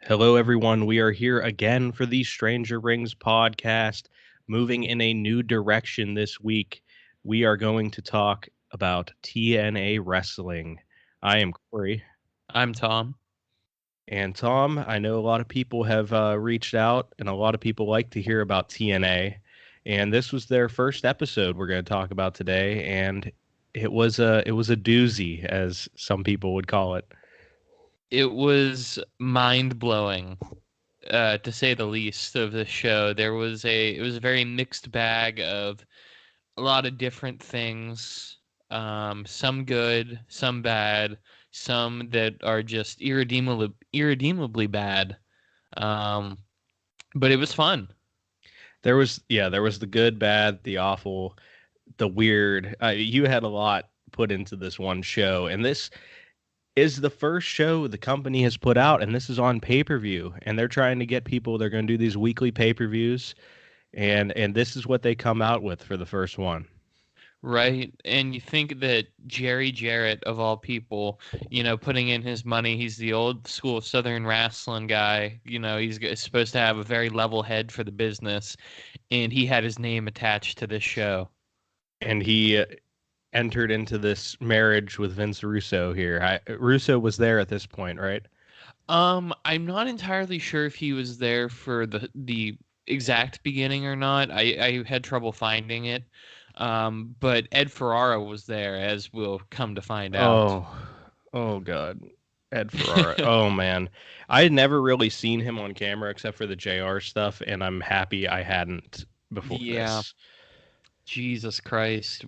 Hello, everyone. We are here again for the Stranger Rings podcast, moving in a new direction this week. We are going to talk about TNA Wrestling. I am Corey. I'm Tom. And Tom, I know a lot of people have reached out, and a lot of people like to hear about TNA. And this was their first episode we're going to talk about today, and it was a doozy, as some people would call it. It was mind-blowing, to say the least, of the show. It was a very mixed bag of a lot of different things. Some good, some bad, some that are just irredeemably bad. Um, but it was fun. There was the good, bad, the awful, the weird. You had a lot put into this one show, and this is the first show the company has put out, and this is on pay-per-view, and they're trying to get people. They're going to do these weekly pay-per-views, and this is what they come out with for the first one. Right. And you think that Jerry Jarrett, of all people, putting in his money, he's the old school Southern wrestling guy. He's supposed to have a very level head for the business, and he had his name attached to this show. And he entered into this marriage with Vince Russo here. Russo was there at this point, right? I'm not entirely sure if he was there for the exact beginning or not. I had trouble finding it. But Ed Ferrara was there, as we'll come to find out. Oh, oh God, Ed Ferrara. Oh man, I had never really seen him on camera except for the JR stuff, and I'm happy I hadn't before Yeah, this. Jesus Christ.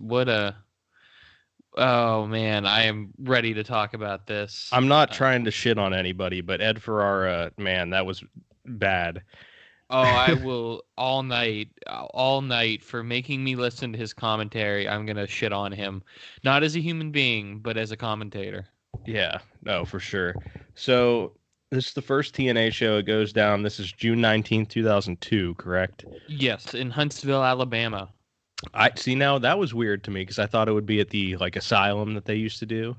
Oh man, I am ready to talk about this. I'm not trying to shit on anybody, but Ed Ferrara, man, that was bad. Oh, I will all night for making me listen to his commentary. I'm going to shit on him. Not as a human being, but as a commentator. Yeah, no, for sure. So this is the first TNA show. It goes down. This is June 19th, 2002, correct? Yes, in Huntsville, Alabama. I see now that was weird to me because I thought it would be at the like asylum that they used to do.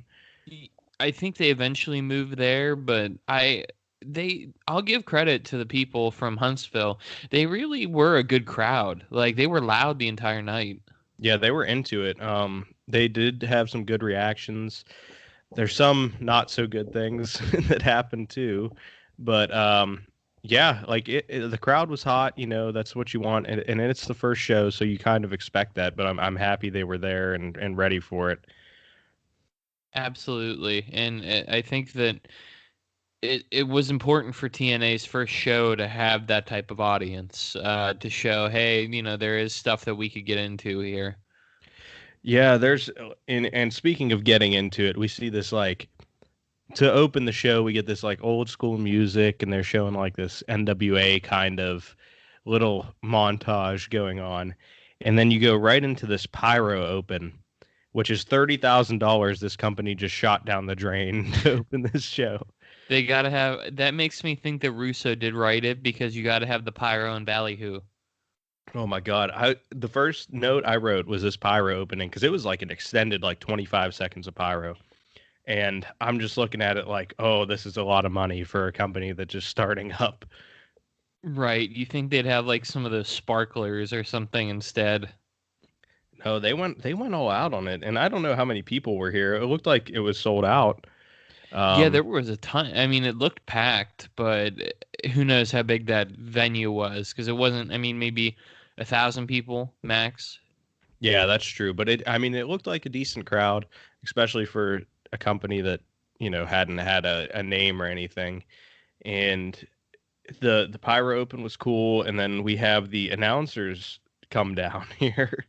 I think they eventually moved there, but I'll give credit to the people from Huntsville. They really were a good crowd. Like they were loud the entire night. Yeah, they were into it. They did have some good reactions. There's some not so good things that happened too, but yeah, like the crowd was hot. That's what you want, and it's the first show, so you kind of expect that. But I'm happy they were there and ready for it. Absolutely. And I think that it was important for TNA's first show to have that type of audience, to show, hey, there is stuff that we could get into here. Yeah, there's and speaking of getting into it, we see this like to open the show, we get this like old school music, and they're showing like this NWA kind of little montage going on, and then you go right into this pyro open, which is $30,000 this company just shot down the drain to open this show. They gotta have that. Makes me think that Russo did write it, because you gotta have the pyro and ballyhoo. Oh my God. The first note I wrote was this pyro opening because it was like an extended like 25 seconds of pyro. And I'm just looking at it like, oh, this is a lot of money for a company that's just starting up. Right. You think they'd have like some of those sparklers or something instead? No, they went all out on it. And I don't know how many people were here. It looked like it was sold out. Yeah, there Um, was a ton. I mean, it looked packed, but who knows how big that venue was? Because it wasn't. I mean, maybe 1,000 people max. yeah, that's true. But it looked like a decent crowd, especially for a company that, hadn't had a name or anything. And the pyro open was cool, and then we have the announcers come down here,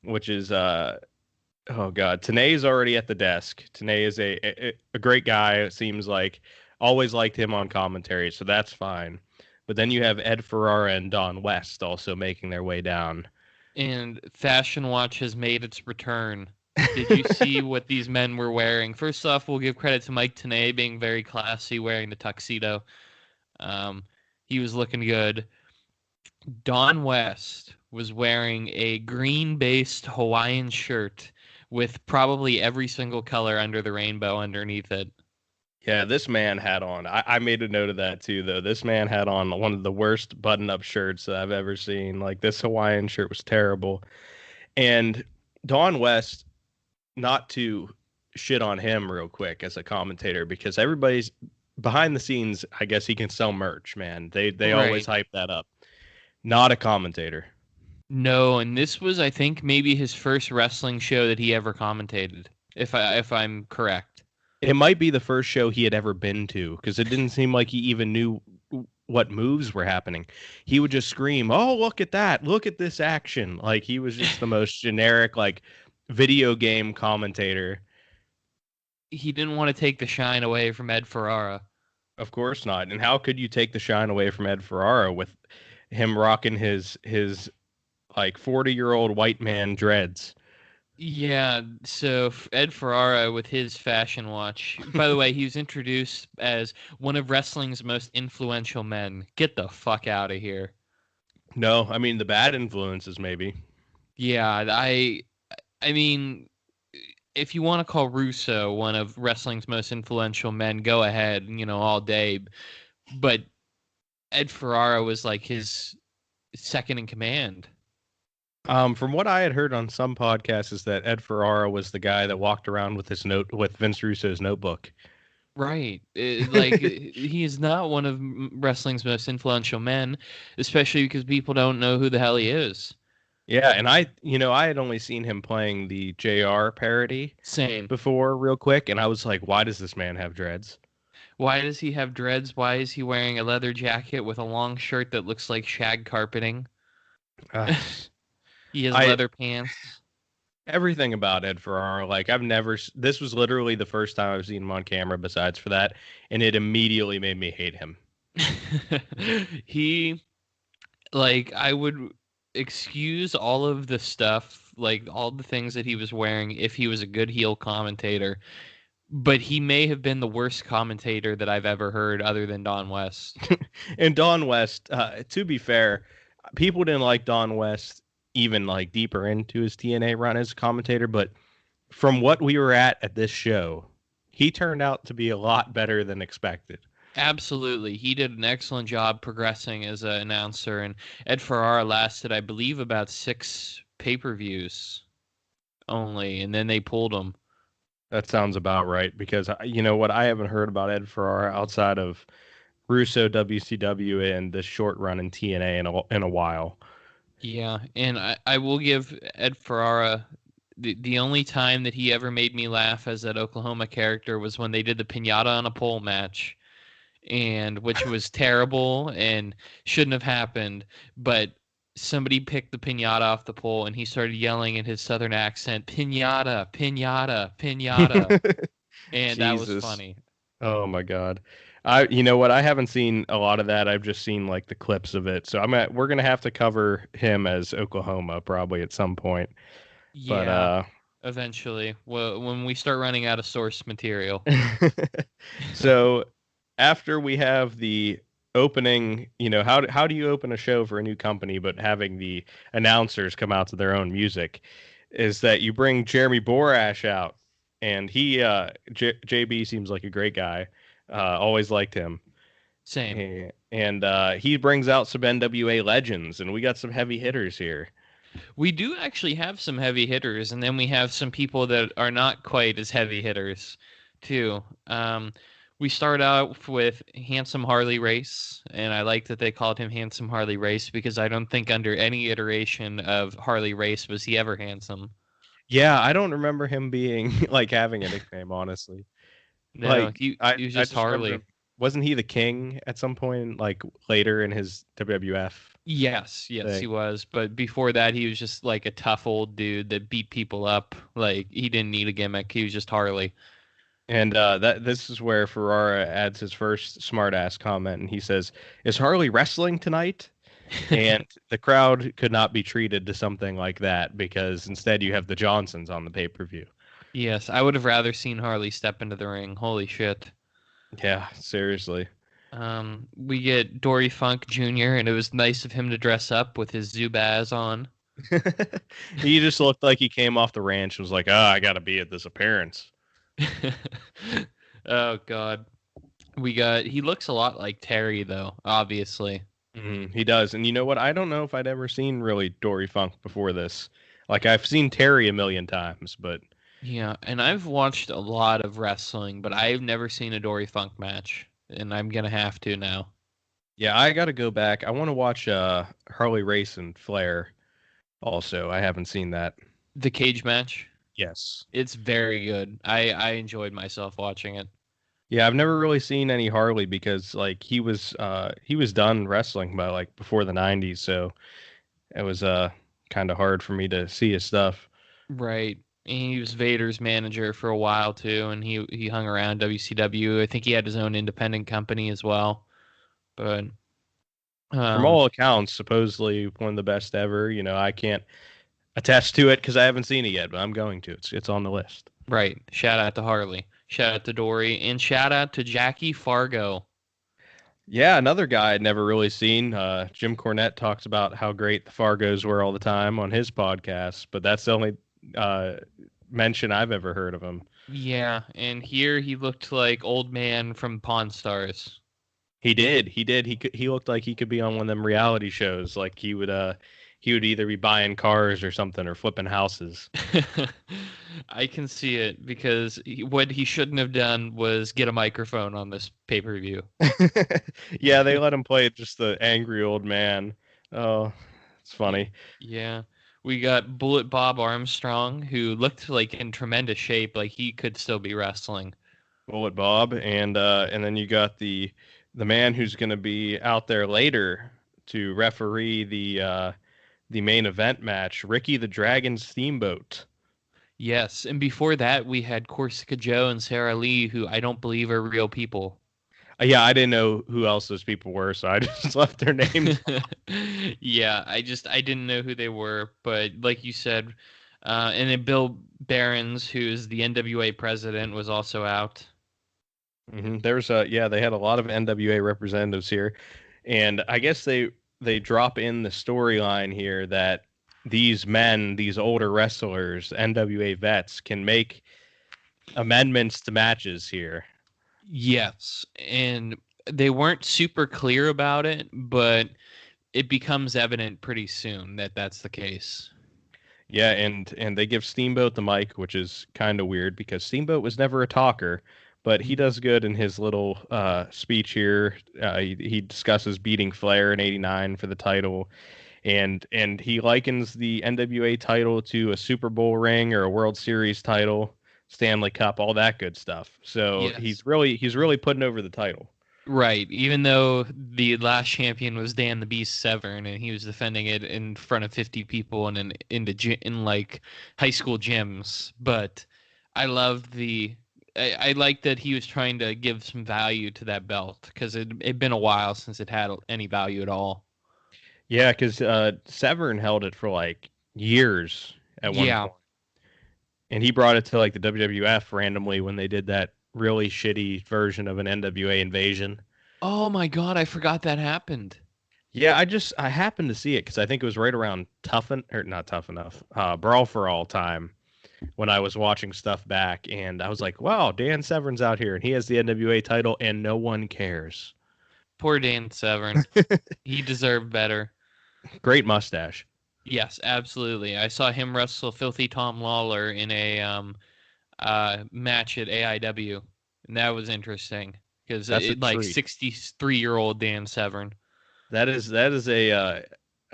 which is oh god, Tanay's already at the desk. Tanay is a great guy. It seems like always liked him on commentary, so that's fine. But then you have Ed Ferrara and Don West also making their way down. And Fashion Watch has made its return. Did you see what these men were wearing? First off, we'll give credit to Mike Tenay being very classy, wearing the tuxedo. Um, he was looking good. Don West was wearing a green-based Hawaiian shirt with probably every single color under the rainbow underneath it. Yeah, this man had on. I made a note of that too, though. This man had on one of the worst button-up shirts that I've ever seen. Like this Hawaiian shirt was terrible. And Don West, not to shit on him real quick as a commentator, because everybody's behind the scenes. I guess he can sell merch, man. They always Right. hype that up. Not a commentator. No, and this was, I think, maybe his first wrestling show that he ever commentated, if I'm correct. It might be the first show he had ever been to because it didn't seem like he even knew what moves were happening. He would just scream, "Oh, look at that. Look at this action." Like he was just the most generic like video game commentator. He didn't want to take the shine away from Ed Ferrara. Of course not. And how could you take the shine away from Ed Ferrara with him rocking his like 40-year-old white man dreads? Yeah, so Ed Ferrara with his fashion watch. By the way, he was introduced as one of wrestling's most influential men. Get the fuck out of here. No, I mean the bad influences maybe. Yeah, I mean, if you want to call Russo one of wrestling's most influential men, go ahead, all day. But Ed Ferrara was like his second in command. From what I had heard on some podcasts, is that Ed Ferrara was the guy that walked around with his note with Vince Russo's notebook. Right. Like he is not one of wrestling's most influential men, especially because people don't know who the hell he is. Yeah, and I had only seen him playing the JR parody Same. before, real quick, and I was like, why does this man have dreads? Why does he have dreads? Why is he wearing a leather jacket with a long shirt that looks like shag carpeting? Uh, He has I leather pants. Everything about Ed Ferrara, like this was literally the first time I've seen him on camera besides for that, and it immediately made me hate him. He, like, I would excuse all of the stuff, like all the things that he was wearing if he was a good heel commentator, but he may have been the worst commentator that I've ever heard other than Don West. And Don West, to be fair, people didn't like Don West even like deeper into his TNA run as a commentator, but from what we were at this show, he turned out to be a lot better than expected. Absolutely. He did an excellent job progressing as an announcer, and Ed Ferrara lasted, I believe, about 6 pay-per-views only, and then they pulled him. That sounds about right because you know what, I haven't heard about Ed Ferrara outside of Russo, WCW, and this short run in TNA in a while. Yeah, and I will give Ed Ferrara the only time that he ever made me laugh as that Oklahoma character was when they did the pinata on a pole match, and which was terrible and shouldn't have happened, but somebody picked the pinata off the pole and he started yelling in his southern accent, "Pinata, pinata, pinata." And that was Jesus. funny. Oh my God. I haven't seen a lot of that. I've just seen like the clips of it. So we're gonna have to cover him as Oklahoma probably at some point. But Yeah, eventually. Well, when we start running out of source material. so after we have the opening, how do you open a show for a new company but having the announcers come out to their own music? Is that you bring Jeremy Borash out, and JB seems like a great guy. Always liked him. Same. And he brings out some NWA legends, and we got some heavy hitters here. We do actually have some heavy hitters, and then we have some people that are not quite as heavy hitters, too. We start out with Handsome Harley Race, and I like that they called him Handsome Harley Race because I don't think under any iteration of Harley Race was he ever handsome. Yeah, I don't remember him being like having a nickname, honestly. No, Like he was I just just remember Harley. him, wasn't he the king at some point, like later in his WWF Yes, he thing? was. But before that, he was just like a tough old dude that beat people up. Like he didn't need a gimmick. He was just Harley. And this is where Ferrara adds his first smartass comment, and he says, "Is Harley wrestling tonight?" And the crowd could not be treated to something like that because instead you have the Johnsons on the pay-per-view. Yes, I would have rather seen Harley step into the ring. Holy shit. Yeah, seriously. We get Dory Funk Jr., and it was nice of him to dress up with his Zubaz on. He just looked like he came off the ranch and was like, "Oh, I got to be at this appearance." Oh, God. He looks a lot like Terry though, obviously. He does. And you know what? I don't know if I'd ever seen really Dory Funk before this. Like I've seen Terry a million times, but Yeah, and I've watched a lot of wrestling, but I've never seen a Dory Funk match, and I'm gonna have to now. yeah, I got to go back. I want to watch Harley Race and Flair also. I haven't seen that. The cage match, Yes. it's very good. I enjoyed myself watching it. Yeah, I've never really seen any Harley because like he was done wrestling by like before the 90s, so it was kind of hard for me to see his stuff. Right. And he was Vader's manager for a while too, and he hung around WCW. I think he had his own independent company as well. But From um, all accounts, supposedly one of the best ever. You know, I can't attest to it because I haven't seen it yet, but I'm going to. It's on the list. right. Shout out to Harley. Shout out to Dory, and shout out to Jackie Fargo. Yeah, another guy I'd never really seen. Jim Cornette talks about how great the Fargos were all the time on his podcast, but that's the only uh, mention I've ever heard of him. Yeah, and here he looked like old man from Pawn Stars. He did. He did. He looked like he could be on one of them reality shows. Like he would either be buying cars or something or flipping houses. I can see it because what he shouldn't have done was get a microphone on this pay-per-view. Yeah, they let him play just the angry old man. Oh, it's funny. Yeah. We got Bullet Bob Armstrong, who looked like in tremendous shape, like he could still be wrestling. Bullet Bob, and then you got the man who's going to be out there later to referee the main event match, Ricky the Dragon Steamboat. Yes, and before that, we had Corsica Joe and Sarah Lee, who I don't believe are real people. Yeah, I didn't know who else those people were, so I just left their names. Yeah, I didn't know who they were, but like you said, and then Bill Behrens, who's the NWA president, was also out. There's yeah, they had a lot of NWA representatives here, and I guess they drop in the storyline here that these men, these older wrestlers, NWA vets, can make amendments to matches here. Yes, and they weren't super clear about it, but it becomes evident pretty soon that that's the case. Yeah, and they give Steamboat the mic, which is kind of weird because Steamboat was never a talker, but he does good in his little speech here. He discusses beating Flair in '89 for the title, and he likens the NWA title to a Super Bowl ring or a World Series title, Stanley Cup, all that good stuff. So Yes. he's really putting over the title. Right, even though the last champion was Dan the Beast Severn, and he was defending it in front of 50 people in like high school gyms, but I loved I like that he was trying to give some value to that belt because it'd been a while since it had any value at all. Yeah, because Severn held it for like years at one Yeah. point. And he brought it to like the WWF randomly when they did that really shitty version of an NWA invasion. Oh my God, I forgot that happened. Yeah, I happened to see it because I think it was right around or not Tough Enough, Brawl for All time when I was watching stuff back, and I was like, wow, Dan Severn's out here and he has the NWA title and no one cares. Poor Dan Severn. He deserved better. Great mustache. Yes, absolutely. I saw him wrestle Filthy Tom Lawler in a match at AIW, and that was interesting because That's a it like treat. 63-year-old Dan Severn. That is a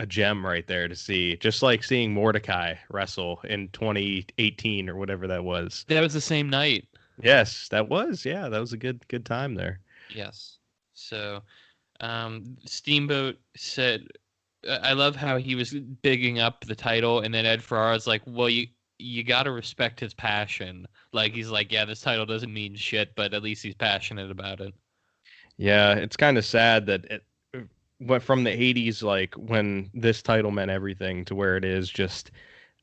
gem right there to see. Just like seeing Mordecai wrestle in 2018 or whatever that was. That was the same night. Yes, that was. Yeah, that was a good time there. Yes. So, Steamboat said, I love how he was bigging up the title, and then Ed Ferrara's like, well, you got to respect his passion. Like, he's like, yeah, this title doesn't mean shit, but at least he's passionate about it. Yeah, it's kind of sad that it went from the 80s, like when this title meant everything, to where it is just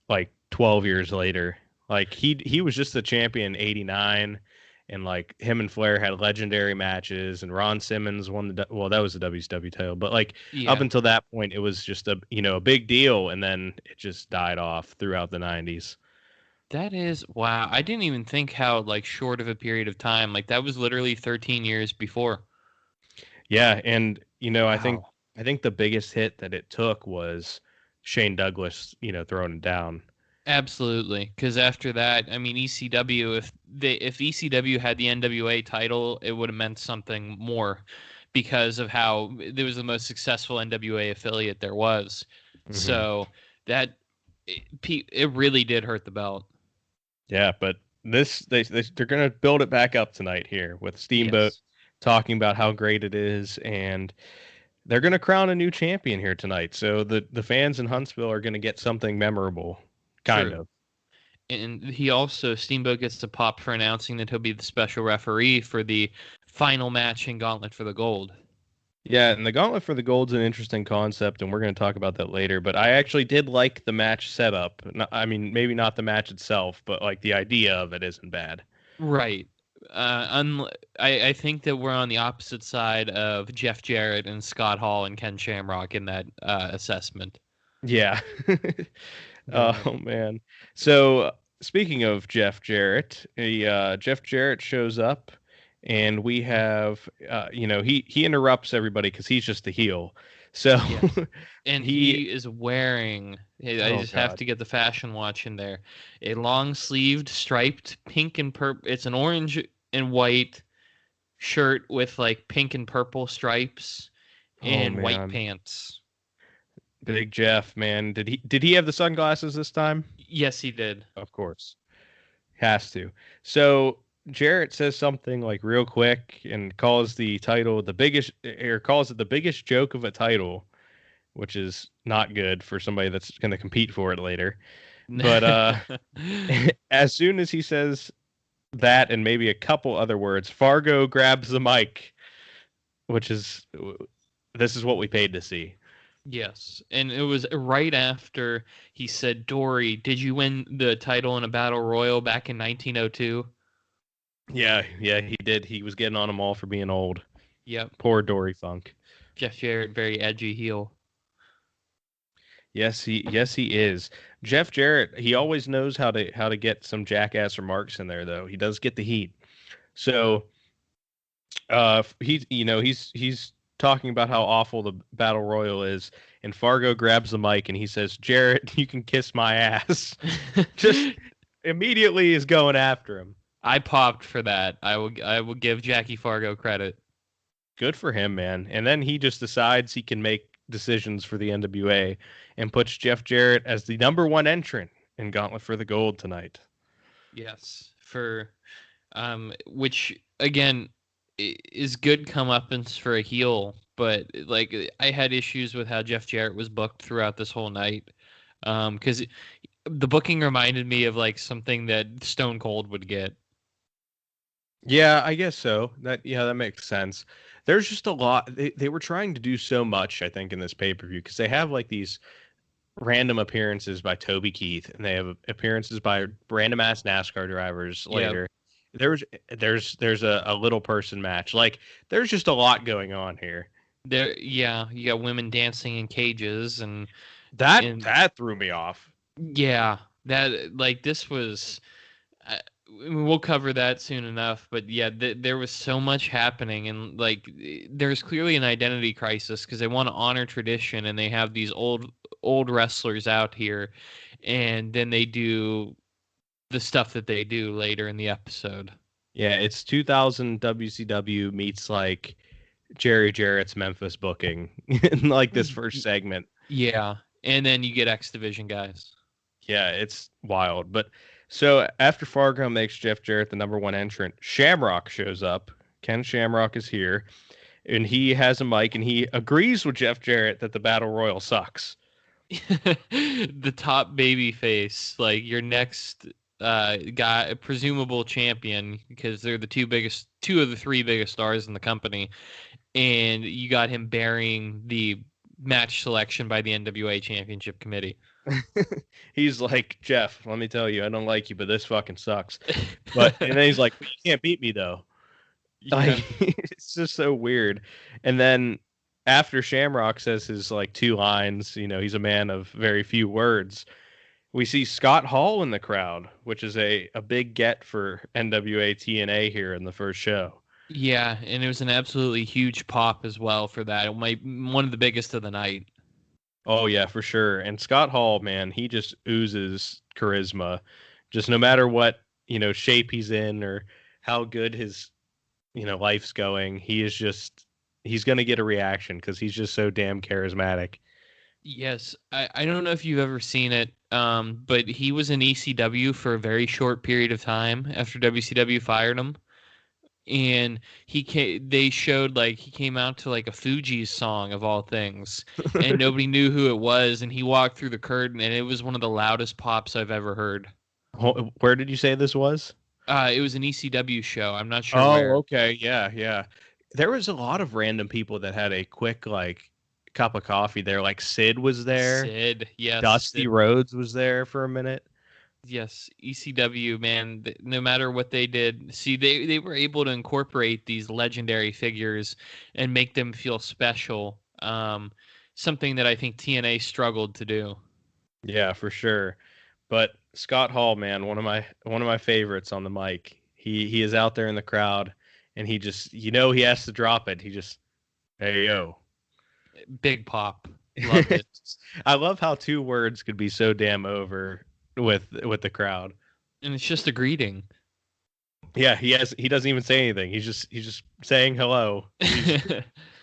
like 12 years later. Like he was just the champion in '89, and like him and Flair had legendary matches, and Ron Simmons won well, that was the WCW title, but like up Yeah. until that point, it was just a big deal, and then it just died off throughout the '90s. That is wow. I didn't even think how like short of a period of time. Like that was literally 13 years before. Yeah, and Wow. I think the biggest hit that it took was Shane Douglas, throwing it down. Absolutely, because after that, I mean, ECW. If ECW had the NWA title, it would have meant something more, because of how it was the most successful NWA affiliate there was. Hmm. So that it really did hurt the belt. Yeah, but they're gonna build it back up tonight here with Steamboat Yes, talking about how great it is, and they're gonna crown a new champion here tonight. So the fans in Huntsville are gonna get something memorable, kind true. of. And he also Steamboat gets to pop for announcing that he'll be the special referee for the final match in Gauntlet for the Gold. Yeah, and the Gauntlet for the Gold's an interesting concept, and we're going to talk about that later. But I actually did like the match setup. I mean, maybe not the match itself, but like the idea of it isn't bad. Right. I think that we're on the opposite side of Jeff Jarrett and Scott Hall and Ken Shamrock in that assessment. Yeah. But Oh man. So speaking of Jeff Jarrett, Jeff Jarrett shows up, and we have, he interrupts everybody because he's just a heel. So yes, and he, he is wearing. I oh just have god, to get the fashion watch in there. A long sleeved, striped, pink and purple. It's an orange and white shirt with like pink and purple stripes oh and white man, pants. Big Jeff, man, did he have the sunglasses this time? Yes, he did. Of course. Has to. So Jarrett says something like real quick and calls the title the biggest, or calls it the biggest joke of a title, which is not good for somebody that's going to compete for it later. But as soon as he says that and maybe a couple other words, Fargo grabs the mic, which is this is what we paid to see. Yes, and it was right after he said, "Dory, did you win the title in a battle royal back in 1902?" Yeah, yeah, he did. He was getting on them all for being old. Yep, Poor Dory Funk. Jeff Jarrett, very edgy heel. Yes he is. Jeff Jarrett, he always knows how to get some jackass remarks in there though. He does get the heat. So he's talking about how awful the battle royal is, and Fargo grabs the mic and he says, "Jarrett, you can kiss my ass." Just immediately is going after him. I popped for that. I will give Jackie Fargo credit. Good for him, man. And then he just decides he can make decisions for the NWA and puts Jeff Jarrett as the number one entrant in Gauntlet for the Gold tonight. Yes, for which again is good comeuppance for a heel, but like I had issues with how Jeff Jarrett was booked throughout this whole night. Because the booking reminded me of like something that Stone Cold would get. Yeah, I guess so. That makes sense. There's just a lot. They were trying to do so much, I think, in this pay-per-view because they have like these random appearances by Toby Keith, and they have appearances by random ass NASCAR drivers Yeah, later. There's a little person match. Like there's just a lot going on here. there. Yeah, you got women dancing in cages, and That and that threw me off. yeah, that like this was. I, we'll cover that soon enough, but yeah, there was so much happening, and like there's clearly an identity crisis because they want to honor tradition, and they have these old wrestlers out here, and then they do the stuff that they do later in the episode. Yeah, it's 2000 WCW meets like Jerry Jarrett's Memphis booking in like this first segment. Yeah, and then you get X Division guys. Yeah, it's wild. But so after Fargo makes Jeff Jarrett the number one entrant, Shamrock shows up. Ken Shamrock is here, and he has a mic, and he agrees with Jeff Jarrett that the Battle Royal sucks. The top baby face, like your next guy, presumable champion, because they're the two of the three biggest stars in the company, and you got him burying the match selection by the NWA Championship Committee. He's like, Jeff, let me tell you, I don't like you, but this fucking sucks. But and then he's like, you can't beat me though. Yeah. Like it's just so weird. And then after Shamrock says his like two lines, he's a man of very few words. We see Scott Hall in the crowd, which is a big get for NWA TNA here in the first show. Yeah, and it was an absolutely huge pop as well for that. It might one of the biggest of the night. Oh yeah, for sure. And Scott Hall, man, he just oozes charisma. Just no matter what, shape he's in or how good his, life's going, he's going to get a reaction because he's just so damn charismatic. Yes, I don't know if you've ever seen it, but he was in ECW for a very short period of time after WCW fired him, and they showed like he came out to like a Fugees song of all things, and nobody knew who it was, and he walked through the curtain, and it was one of the loudest pops I've ever heard. Where did you say this was? It was an ECW show. I'm not sure Oh, where. okay. Yeah, yeah. There was a lot of random people that had a quick like cup of coffee there. Like Sid was there. Sid, yes, Dusty Rhodes was there for a minute. yes, ECW, man, no matter what they did, see, they were able to incorporate these legendary figures and make them feel special. Something that I think TNA struggled to do. Yeah, for sure. But Scott Hall, man, one of my favorites on the mic. He is out there in the crowd and he just he has to drop it. He just, hey yo. Big pop. Loved it. I love how two words could be so damn over with the crowd. And it's just a greeting. Yeah, he doesn't even say anything. He's just saying hello.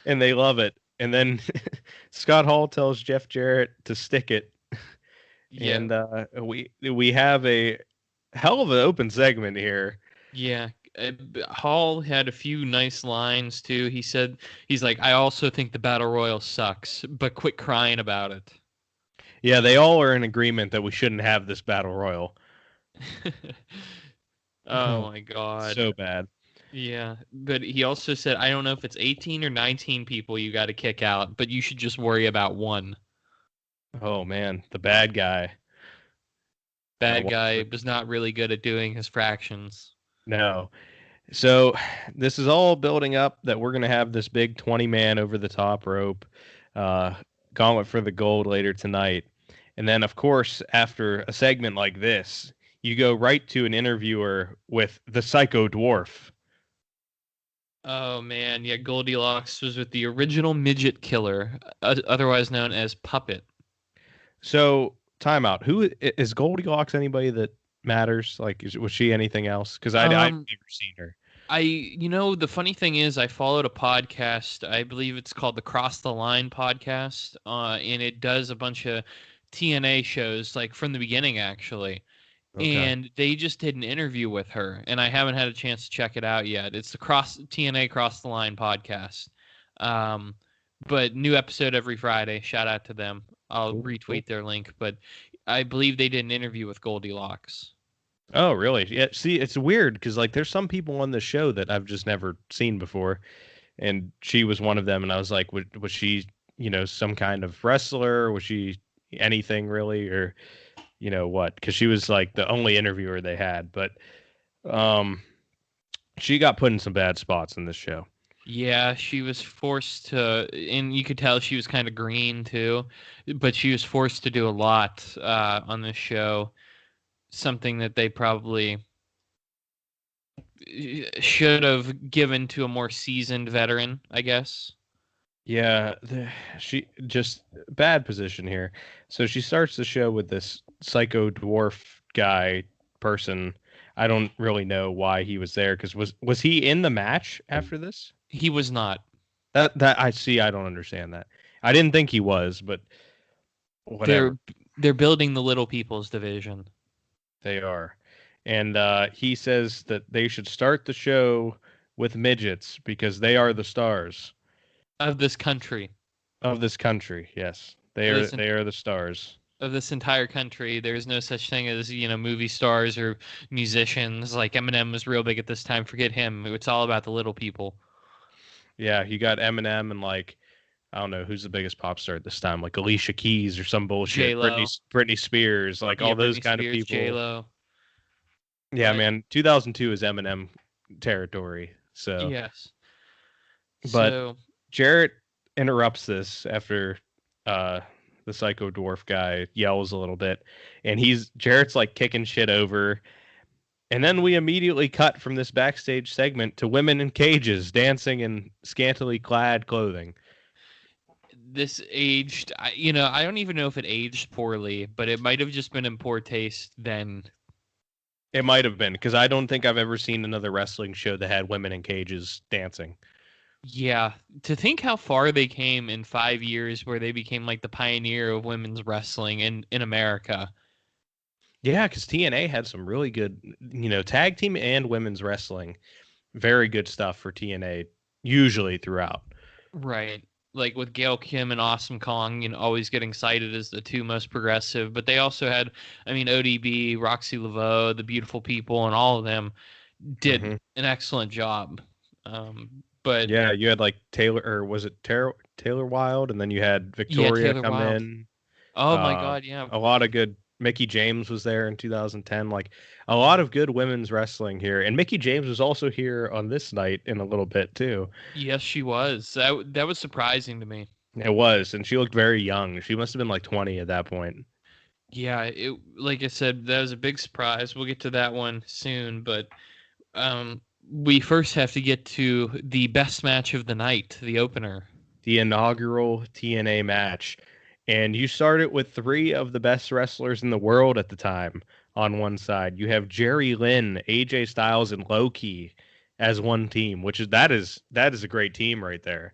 And they love it. And then Scott Hall tells Jeff Jarrett to stick it. Yeah. And we have a hell of an open segment here. Yeah. Hall had a few nice lines too. He's like, I also think the Battle Royal sucks, but quit crying about it. Yeah, they all are in agreement that we shouldn't have this battle royal. Oh my God. So bad. Yeah, but he also said, I don't know if it's 18 or 19 people you got to kick out, but you should just worry about one. Oh man, the bad guy. Bad guy was not really good at doing his fractions. No. So this is all building up that we're going to have this big 20-man over the top rope uh, gauntlet for the gold later tonight. And then, of course, after a segment like this, you go right to an interviewer with the Psycho Dwarf. Oh man, yeah, Goldilocks was with the original midget killer, otherwise known as Puppet. So, timeout. Who is Goldilocks? Anybody that matters? Like, was she anything else? Because I've never seen her. The funny thing is, I followed a podcast. I believe it's called the Cross the Line podcast, and it does a bunch of TNA shows, like from the beginning, actually. Okay. And they just did an interview with her, and I haven't had a chance to check it out yet. It's the TNA Cross the Line podcast. But new episode every Friday. Shout out to them. I'll retweet their link, but I believe they did an interview with Goldilocks. Oh, really? Yeah. See, it's weird because like there's some people on the show that I've just never seen before, and she was one of them. And I was like, was she, some kind of wrestler? Was she anything really, or what? Because she was like the only interviewer they had, but she got put in some bad spots in this show. Yeah, she was forced to, and you could tell she was kind of green too, but she was forced to do a lot on this show. Something that they probably should have given to a more seasoned veteran, I guess. Yeah, she just bad position here. So she starts the show with this psycho dwarf guy person. I don't really know why he was there because was he in the match after this? He was not. That I see. I don't understand that. I didn't think he was, but whatever. They're building the little people's division. They are. And he says that they should start the show with midgets because they are the stars of this country. Of this country, yes. They are the stars. Of this entire country. There's no such thing as, movie stars or musicians. Like Eminem was real big at this time. Forget him. It's all about the little people. Yeah, you got Eminem and like I don't know who's the biggest pop star at this time, like Alicia Keys or some bullshit. J-Lo. Britney Spears, like all those kind of people. J-Lo. Yeah, man. 2002 is Eminem territory. So yes. But Jarrett interrupts this after the the Psycho Dwarf guy, yells a little bit, and Jarrett's like kicking shit over. And then we immediately cut from this backstage segment to women in cages dancing in scantily clad clothing. This aged, I don't even know if it aged poorly, but it might have just been in poor taste then. It might have been, because I don't think I've ever seen another wrestling show that had women in cages dancing. Yeah, to think how far they came in 5 years, where they became like the pioneer of women's wrestling in America. Yeah, because TNA had some really good, tag team and women's wrestling. Very good stuff for TNA, usually throughout. Right. Like with Gail Kim and Awesome Kong, always getting cited as the two most progressive. But they also had, ODB, Roxy Laveau, the Beautiful People, and all of them did an excellent job. But yeah, you had like Taylor, or was it Taylor Wilde, and then you had yeah, Victoria Taylor come Wilde. in. Oh my God, yeah. A lot of good. Mickey James was there in 2010. Like a lot of good women's wrestling here, and Mickey James was also here on this night in a little bit too. Yes, she was. That was surprising to me. It was, and she looked very young. She must have been like 20 at that point. Yeah, like I said, that was a big surprise. We'll get to that one soon, but we first have to get to the best match of the night, the opener. The inaugural TNA match. And you start it with three of the best wrestlers in the world at the time on one side. You have Jerry Lynn, AJ Styles, and Low Key as one team, that is a great team right there.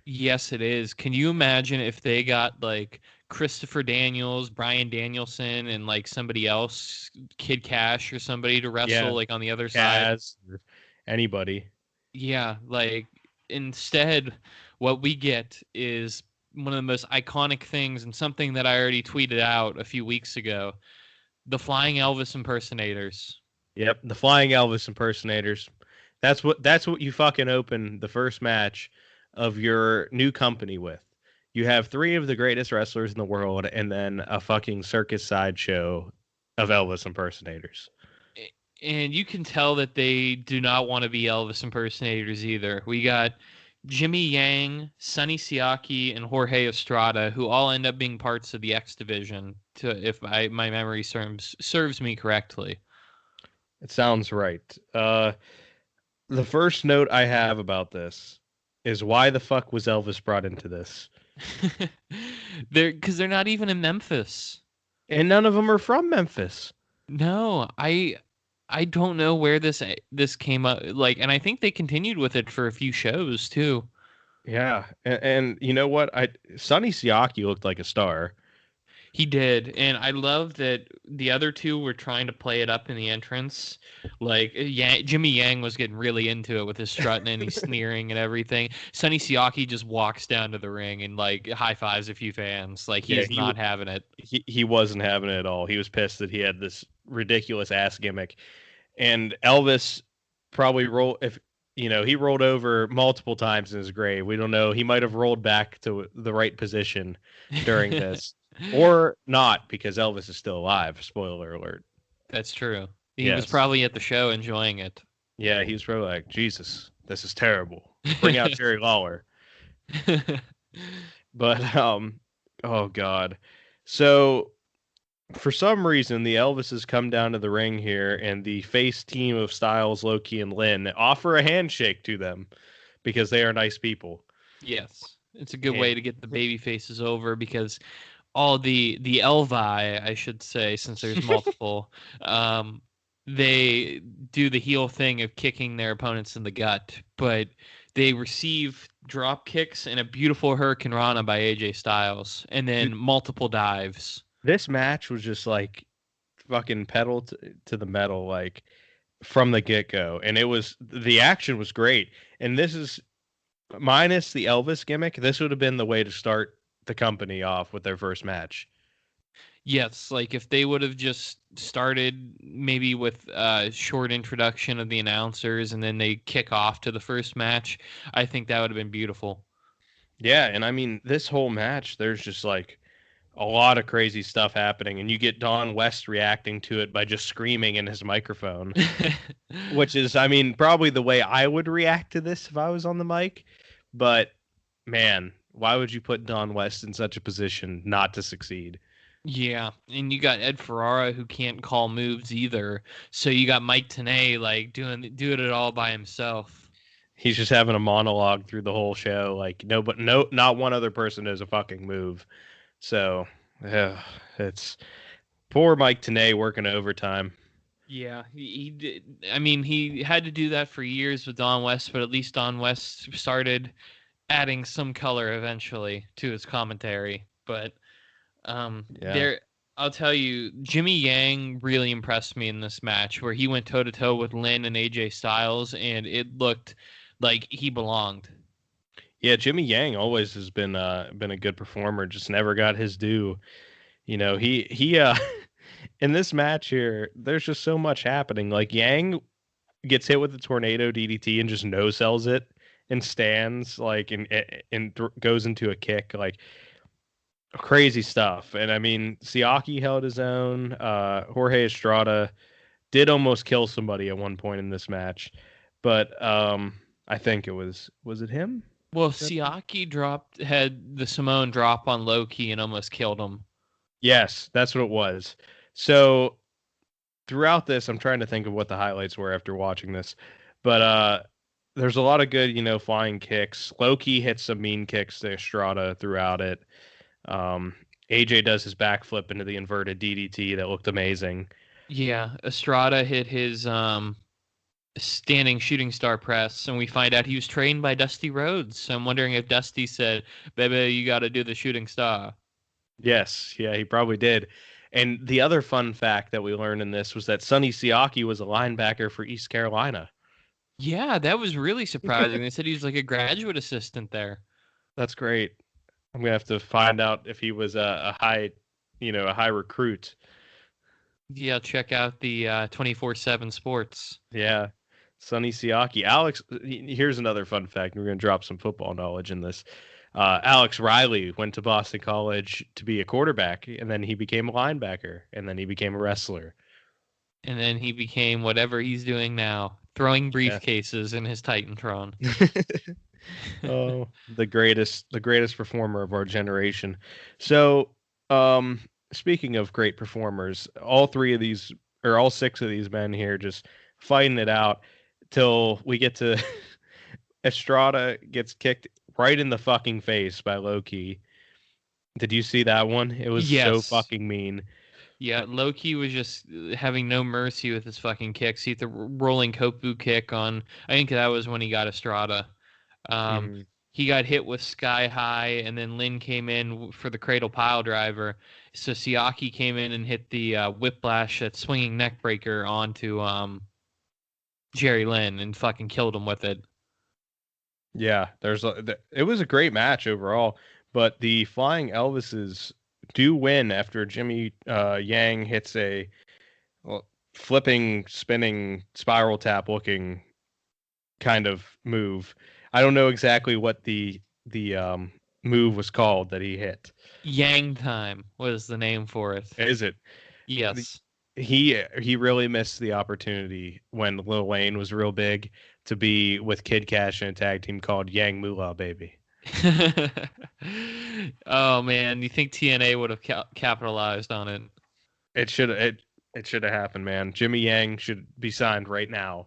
Yes, it is. Can you imagine if they got like Christopher Daniels, Bryan Danielson, and like somebody else, Kid Cash or somebody to wrestle like on the other side? Or anybody. Yeah, like instead, what we get is one of the most iconic things, and something that I already tweeted out a few weeks ago: the Flying Elvis impersonators. Yep, the Flying Elvis impersonators. That's what you fucking open the first match of your new company with. You have three of the greatest wrestlers in the world, and then a fucking circus sideshow of Elvis impersonators. And you can tell that they do not want to be Elvis impersonators either. We got Jimmy Yang, Sonny Siaki, and Jorge Estrada, who all end up being parts of the X Division, if my memory serves me correctly. It sounds right. The first note I have about this is, why the fuck was Elvis brought into this? Because they're not even in Memphis. And none of them are from Memphis. No, I don't know where this came up. Like, and I think they continued with it for a few shows too. Yeah, and you know what? Sonny Siaki looked like a star. He did, and I love that the other two were trying to play it up in the entrance. Like Jimmy Yang was getting really into it with his strutting and he's sneering and everything. Sonny Siaki just walks down to the ring and like high fives a few fans. Like he's not having it. He wasn't having it at all. He was pissed that he had this ridiculous ass gimmick, and Elvis probably he rolled over multiple times in his grave. We don't know. He might have rolled back to the right position during this. Or not, because Elvis is still alive. Spoiler alert. That's true. He was probably at the show enjoying it. Yeah, he was probably like, Jesus, this is terrible. Bring out Jerry Lawler. But, oh, God. So, for some reason, the Elvises come down to the ring here, and the face team of Styles, Loki, and Lynn offer a handshake to them because they are nice people. Yes. It's a good way to get the baby faces over, because all the Elvi, I should say, since there's multiple, they do the heel thing of kicking their opponents in the gut, but they receive drop kicks and a beautiful Hurricane Rana by AJ Styles, and then multiple dives. This match was just like fucking pedal to the metal, like from the get-go, and the action was great. And this is minus the Elvis gimmick. This would have been the way to start the company off with their first match. Yes, like if they would have just started maybe with a short introduction of the announcers and then they kick off to the first match, I think that would have been beautiful. Yeah, and I mean, this whole match, there's just like a lot of crazy stuff happening, and you get Don West reacting to it by just screaming in his microphone, which is, I mean, probably the way I would react to this if I was on the mic. But man, Why would you put Don West in such a position not to succeed? Yeah, and you got Ed Ferrara who can't call moves either. So you got Mike Tenay like doing it all by himself. He's just having a monologue through the whole show. Like not one other person knows a fucking move. So, yeah, it's poor Mike Tenay working overtime. Yeah, he did. I mean, he had to do that for years with Don West, but at least Don West started adding some color eventually to his commentary. But Yeah. there, I'll tell you, Jimmy Yang really impressed me in this match where he went toe to toe with Lynn and AJ Styles, and it looked like he belonged. Yeah, Jimmy Yang always has been a good performer, just never got his due. He in this match here, there's just so much happening. Like Yang gets hit with the tornado DDT and just no sells it and stands like and goes into a kick, like crazy stuff. And I mean, Siaki held his own. Jorge Estrada did almost kill somebody at one point in this match, but I think was it him? Well, That- Siaki had the Simone drop on Loki and almost killed him. Yes, that's what it was. So throughout this, I'm trying to think of what the highlights were after watching this, but there's a lot of good, flying kicks. Loki hits some mean kicks to Estrada throughout it. Um, AJ does his backflip into the inverted DDT that looked amazing. Yeah, Estrada hit his standing shooting star press, and we find out he was trained by Dusty Rhodes. So I'm wondering if Dusty said, "Baby, you got to do the shooting star." Yes, yeah, he probably did. And the other fun fact that we learned in this was that Sonny Siaki was a linebacker for East Carolina. Yeah, that was really surprising. They said he was like a graduate assistant there. That's great. I'm gonna have to find out if he was a high, a high recruit. Yeah, check out the 24/7 Sports. Yeah, Sonny Siaki. Alex, here's another fun fact. We're gonna drop some football knowledge in this. Alex Riley went to Boston College to be a quarterback, and then he became a linebacker, and then he became a wrestler. And then he became whatever he's doing now, throwing Yeah. briefcases in his Titantron. Oh, the greatest performer of our generation. So, speaking of great performers, all six of these men here just fighting it out till we get to Estrada gets kicked right in the fucking face by Loki. Did you see that one? It was so Yes. fucking mean. Yeah, Loki was just having no mercy with his fucking kicks. He hit the rolling Kopu kick on. I think that was when he got Estrada. Mhm. He got hit with Sky High, and then Lynn came in for the Cradle Pile Driver. So Siaki came in and hit the Whiplash, that swinging neck breaker onto Jerry Lynn and fucking killed him with it. Yeah, it was a great match overall, but the Flying Elvises do win after Jimmy Yang hits a flipping, spinning, spiral tap looking kind of move. I don't know exactly what the move was called that he hit. Yang Time was the name for it. Is it? Yes. He really missed the opportunity when Lil Wayne was real big to be with Kid Cash in a tag team called Yang Moolah Baby. Oh man, you think TNA would have capitalized on it? It should have happened, man. Jimmy Yang should be signed right now.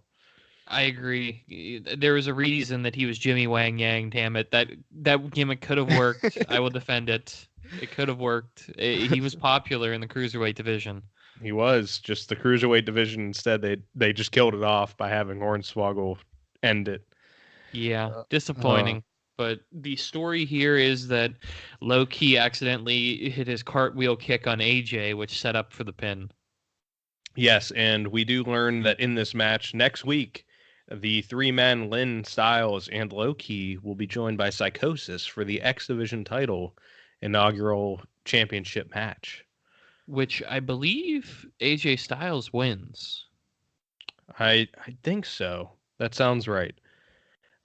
I agree. There was a reason that he was Jimmy Wang Yang. Damn it, that gimmick could have worked. I will defend it. It could have worked. He was popular in the cruiserweight division. He was just the cruiserweight division. Instead, they just killed it off by having Hornswoggle end it. Yeah, disappointing. But the story here is that Low-Key accidentally hit his cartwheel kick on AJ, which set up for the pin. Yes, and we do learn that in this match next week, the three men, Lynn, Styles, and Low-Key, will be joined by Psychosis for the X Division title inaugural championship match. Which I believe AJ Styles wins. I think so. That sounds right.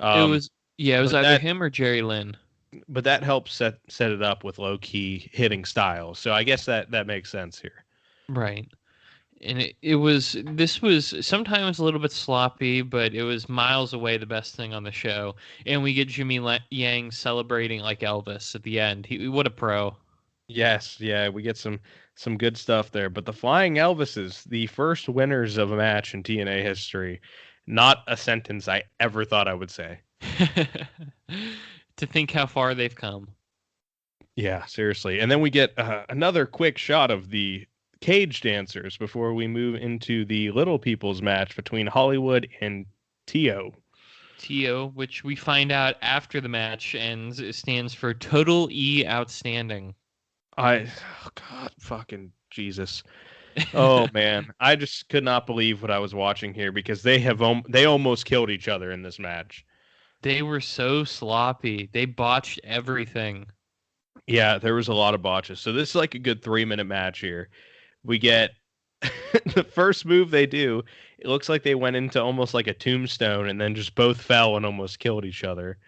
It was either that- him or Jerry Lynn. But that helps set it up with Low-Key hitting Styles. So I guess that makes sense here. Right. And this was sometimes a little bit sloppy, but it was miles away the best thing on the show. And we get Yang celebrating like Elvis at the end. What a pro. Yes, yeah, we get some good stuff there. But the Flying Elvises, the first winners of a match in TNA history, not a sentence I ever thought I would say. To think how far they've come. Yeah, seriously. And then we get another quick shot of the cage dancers before we move into the Little People's match between Hollywood and Tio. Tio, which we find out after the match ends, it stands for Total E Outstanding. Oh God, fucking Jesus. Oh man, I just could not believe what I was watching here because they almost killed each other in this match. They were so sloppy. They botched everything. Yeah, there was a lot of botches. So this is like a good 3-minute match here. We get the first move they do. It looks like they went into almost like a tombstone and then just both fell and almost killed each other,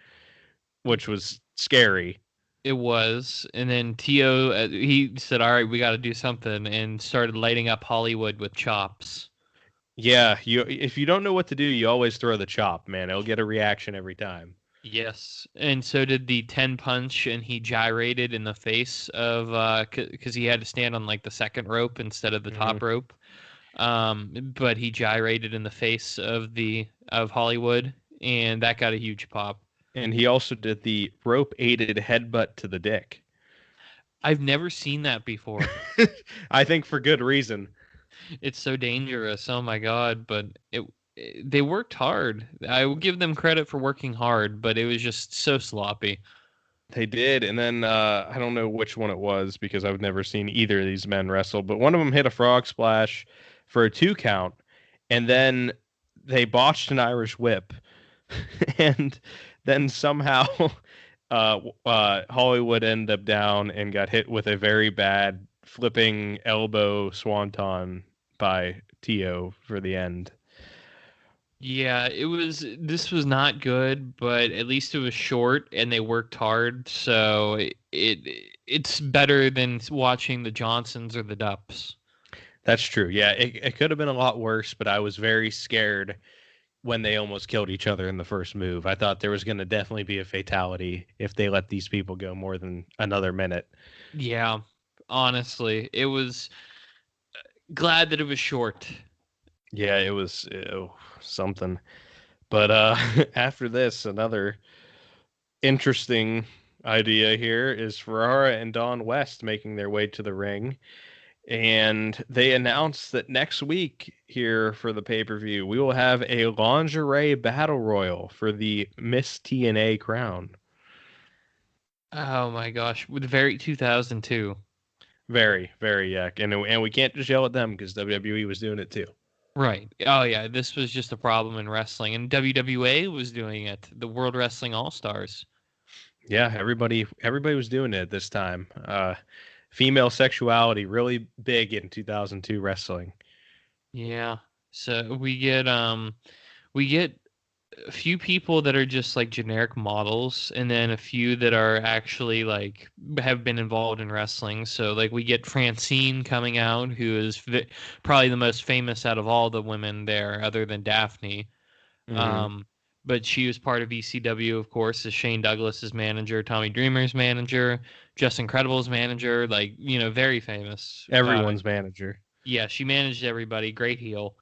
which was scary. It was. And then Tio, he said, all right, we got to do something, and started lighting up Hollywood with chops. Yeah, if you don't know what to do, you always throw the chop, man. It'll get a reaction every time. Yes. And so did the 10 punch, and he gyrated in the face of, because he had to stand on like the second rope instead of the top rope. But he gyrated in the face of Hollywood, and that got a huge pop. And he also did the rope aided headbutt to the dick. I've never seen that before. I think for good reason. It's so dangerous. Oh my God. But they worked hard. I will give them credit for working hard, but it was just so sloppy. They did. And then I don't know which one it was because I've never seen either of these men wrestle, but one of them hit a frog splash for a 2 count. And then they botched an Irish whip. And then somehow Hollywood ended up down and got hit with a very bad flipping elbow swanton by Tio for the end. Yeah, this was not good, but at least it was short and they worked hard, so it's better than watching the Johnsons or the Dupps. That's true. Yeah, it could have been a lot worse, but I was very scared when they almost killed each other in the first move. I thought there was going to definitely be a fatality if they let these people go more than another minute. Yeah, honestly, it was glad that it was short. Yeah, it was something. But after this, another interesting idea here is Ferrara and Dawn West making their way to the ring. And they announced that next week here for the pay-per-view, we will have a lingerie battle royal for the Miss TNA crown. Oh my gosh, with very 2002. Very, very, yeah. And we can't just yell at them because WWE was doing it too. Right. Oh yeah, this was just a problem in wrestling, and WWA was doing it. The World Wrestling All Stars. Yeah, everybody was doing it this time. Female sexuality really big in 2002 wrestling. Yeah. So we get a few people that are just like generic models, and then a few that are actually like have been involved in wrestling. So like we get Francine coming out, who is probably the most famous out of all the women there, other than Daphne. Mm-hmm. But she was part of ECW, of course, as Shane Douglas's manager, Tommy Dreamer's manager, Justin Credible's manager, like, very famous. Everyone's manager. Yeah, she managed everybody. Great heel.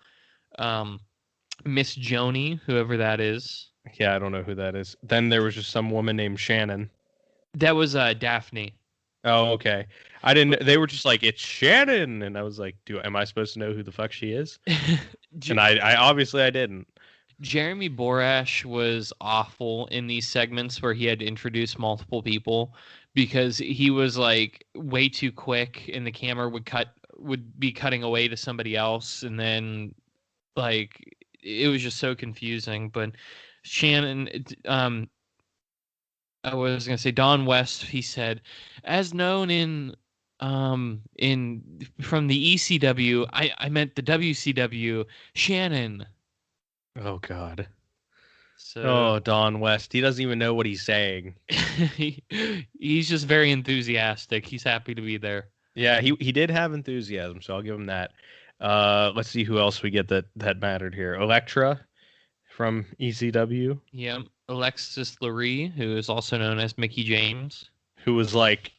Miss Joni, whoever that is. Yeah, I don't know who that is. Then there was just some woman named Shannon. That was Daphne. Oh, okay. I didn't. They were just like, it's Shannon, and I was like, am I supposed to know who the fuck she is? And I obviously I didn't. Jeremy Borash was awful in these segments where he had to introduce multiple people because he was like way too quick, and the camera would be cutting away to somebody else, and then like it was just so confusing. But Shannon, I was gonna say Don West. He said, as known in from the ECW, I meant the WCW. Shannon. Oh God. So Oh, Don West. He doesn't even know what he's saying. he's just very enthusiastic. He's happy to be there. Yeah, he did have enthusiasm, so I'll give him that. Let's see who else we get that mattered here. Elektra from ECW, Yeah, Alexis Lurie, who is also known as Mickey James. who was like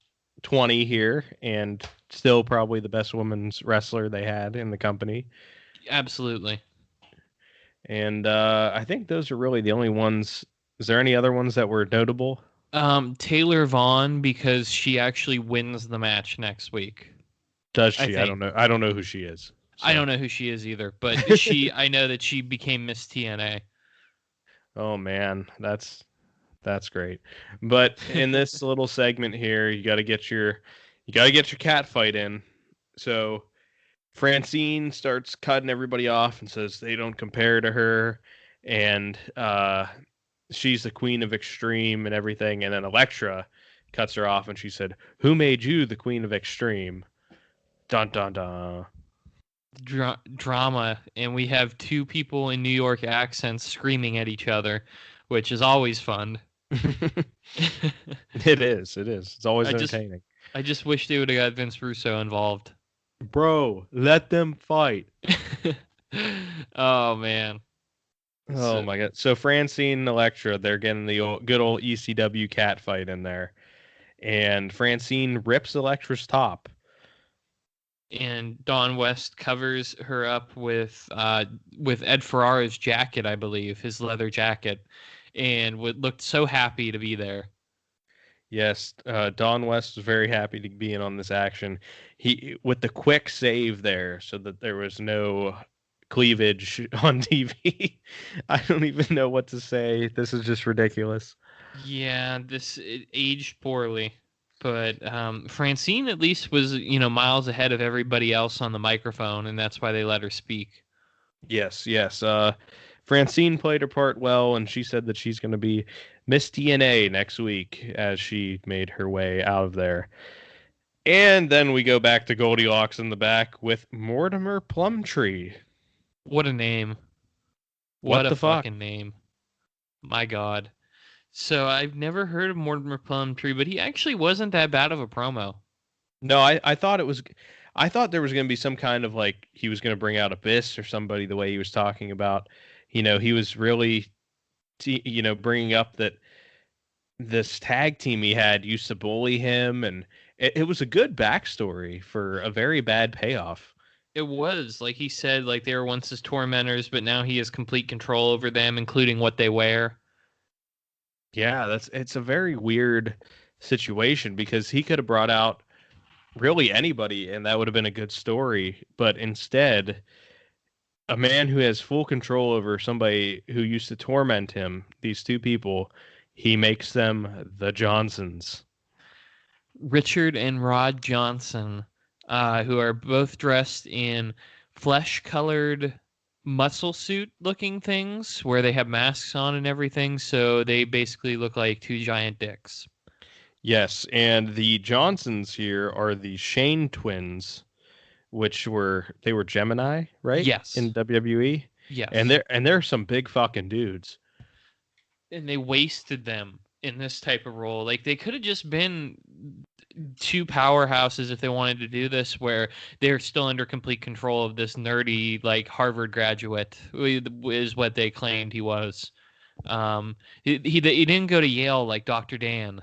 20 here and still probably the best women's wrestler they had in the company. Absolutely. And I think those are really the only ones. Is there any other ones that were notable? Taylor Vaughn, because she actually wins the match next week. Does I she? I think. don't know. I don't know who she is. I So. don't know who she is either, but I know that she became Miss TNA. Oh man, that's great. But in this little segment here, you got to get your cat fight in. So Francine starts cutting everybody off and says they don't compare to her, and she's the queen of extreme and everything. And then Elektra cuts her off, and she said, "Who made you the queen of extreme?" Dun dun dun. Drama, and we have two people in New York accents screaming at each other, which is always fun. It is. It is. It's always I just entertaining. I just wish they would have got Vince Russo involved. Bro, let them fight. Oh man. Oh So, my god. So Francine and Elektra, they're getting the good old ECW cat fight in there. And Francine rips Elektra's top. and Dawn West covers her up with Ed Ferrara's jacket, I believe, his leather jacket, and looked so happy to be there. Yes, Don West was very happy to be in on this action. He with the quick save there, so that there was no cleavage on TV. I don't even know what to say. This is just ridiculous. Yeah, it aged poorly, but Francine at least was miles ahead of everybody else on the microphone, and that's why they let her speak. Yes, yes. Francine played her part well, and she said that she's going to be Miss TNA next week as she made her way out of there. And then we go back to Goldilocks in the back with Mortimer Plumtree. What a name! What What a the fuck? fucking name! My God. So I've never heard of Mortimer Plumtree, but he actually wasn't that bad of a promo. No, I thought it was. I thought there was going to be some kind of like he was going to bring out Abyss or somebody the way he was talking about. He was really, bringing up that this tag team he had used to bully him, and it was a good backstory for a very bad payoff. It was, like he said, like they were once his tormentors, but now he has complete control over them, including what they wear. Yeah, it's a very weird situation because he could have brought out really anybody and that would have been a good story, but instead a man who has full control over somebody who used to torment him, these two people, he makes them the Johnsons. Richard and Rod Johnson, who are both dressed in flesh-colored muscle suit looking things where they have masks on and everything, so they basically look like two giant dicks. Yes, and the Johnsons here are the Shane twins, which were Gemini, right? Yes. In WWE. And Yes. they're some big fucking dudes. And they wasted them in this type of role. Like they could have just been two powerhouses if they wanted to do this, where they're still under complete control of this nerdy like Harvard graduate is what they claimed he was. He didn't go to Yale like Dr. Dan.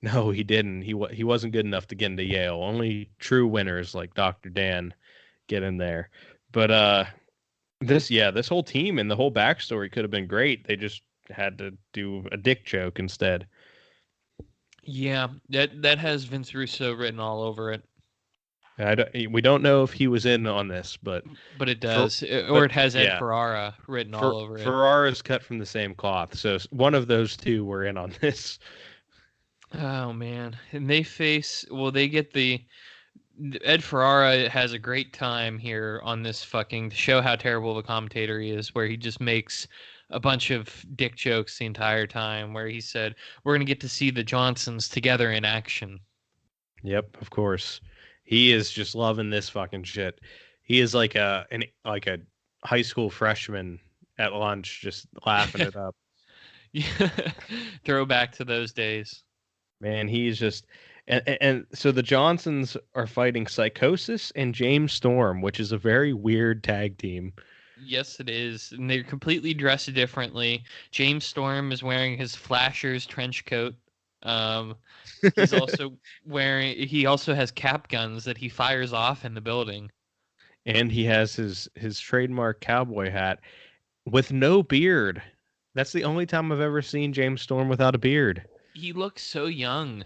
No, he didn't. He wasn't good enough to get into Yale. Only true winners like Dr. Dan get in there. But this whole team and the whole backstory could have been great. They just had to do a dick joke instead. Yeah, that has Vince Russo written all over it. We don't know if he was in on this, but it does, or it has Ed yeah, Ferrara written all over it. Ferrara's cut from the same cloth, so one of those two were in on this. Oh man, and they get the Ed Ferrara has a great time here on this fucking to show how terrible of a commentator he is, where he just makes a bunch of dick jokes the entire time, where he said, "We're gonna get to see the Johnsons together in action." Yep, of course. He is just loving this fucking shit. He is like a high school freshman at lunch, just laughing it up. Yeah, throwback to those days. Man, he's just And so the Johnsons are fighting Psychosis and James Storm, which is a very weird tag team. Yes, it is. And they're completely dressed differently. James Storm is wearing his Flashers trench coat. Um, he's also he also has cap guns that he fires off in the building. And he has his trademark cowboy hat with no beard. That's the only time I've ever seen James Storm without a beard. He looks so young.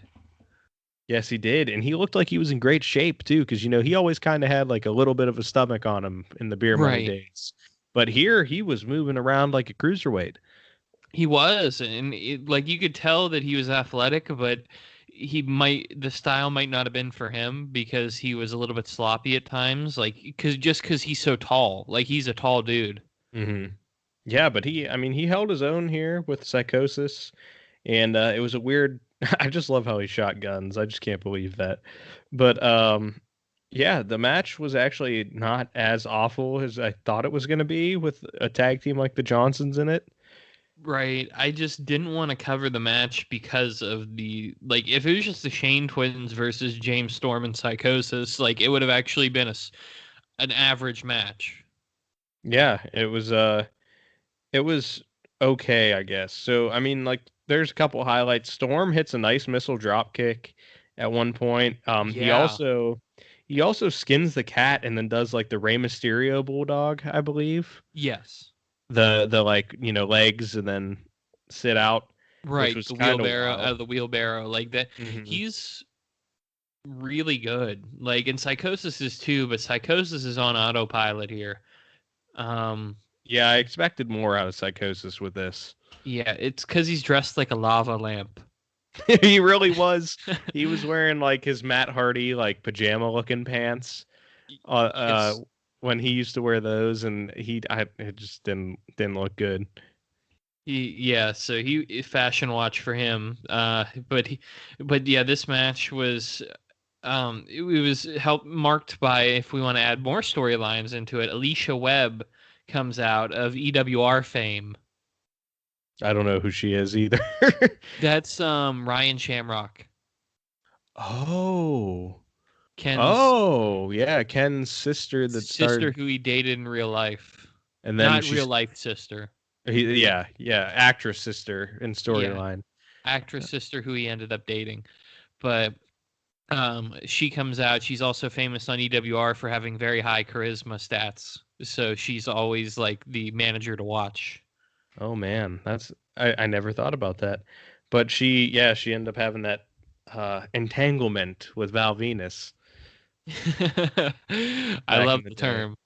Yes, he did, and he looked like he was in great shape too, because he always kind of had like a little bit of a stomach on him in the Beer Money Right. days. But here he was moving around like a cruiserweight. He was, and like you could tell that he was athletic, but the style might not have been for him because he was a little bit sloppy at times, like because he's so tall, like he's a tall dude. Hmm. Yeah, but he held his own here with Psychosis, and it was a weird. I just love how he shot guns. I just can't believe that. But yeah, the match was actually not as awful as I thought it was going to be with a tag team like the Johnsons in it. Right. I just didn't want to cover the match because of the like if it was just the Shane twins versus James Storm and Psychosis, like it would have actually been an average match. Yeah, it was okay, I guess. So I mean, like, there's a couple highlights. Storm hits a nice missile drop kick at one point. Yeah. He also skins the cat and then does like the Rey Mysterio bulldog, I believe. Yes. The like legs and then sit out, which Right. was The kind of wheelbarrow out wild. of the wheelbarrow. Like that Hmm. he's really good. Like and Psychosis is too, but Psychosis is on autopilot here. Um Yeah, I expected more out of Psychosis with this. yeah, it's because he's dressed like a lava lamp. He really was. He was wearing like his Matt Hardy like pajama looking pants. It's When he used to wear those, and it just didn't look good. yeah, so he fashion watch for him. But yeah, this match was it was help marked by if we want to add more storylines into it. Alicia Webb comes out of EWR fame. I don't know who she is either. That's Ryan Shamrock, Oh, Ken's oh, yeah, Ken's sister that sister started, who he dated in real life. and then Not real she's life sister. yeah, actress sister in Yeah, storyline. actress sister who he ended up dating. But she comes out. She's also famous on EWR for having very high charisma stats. So she's always like the manager to watch. Oh man, I never thought about that. But she ended up having that entanglement with Val Venus I back love in the the day. term.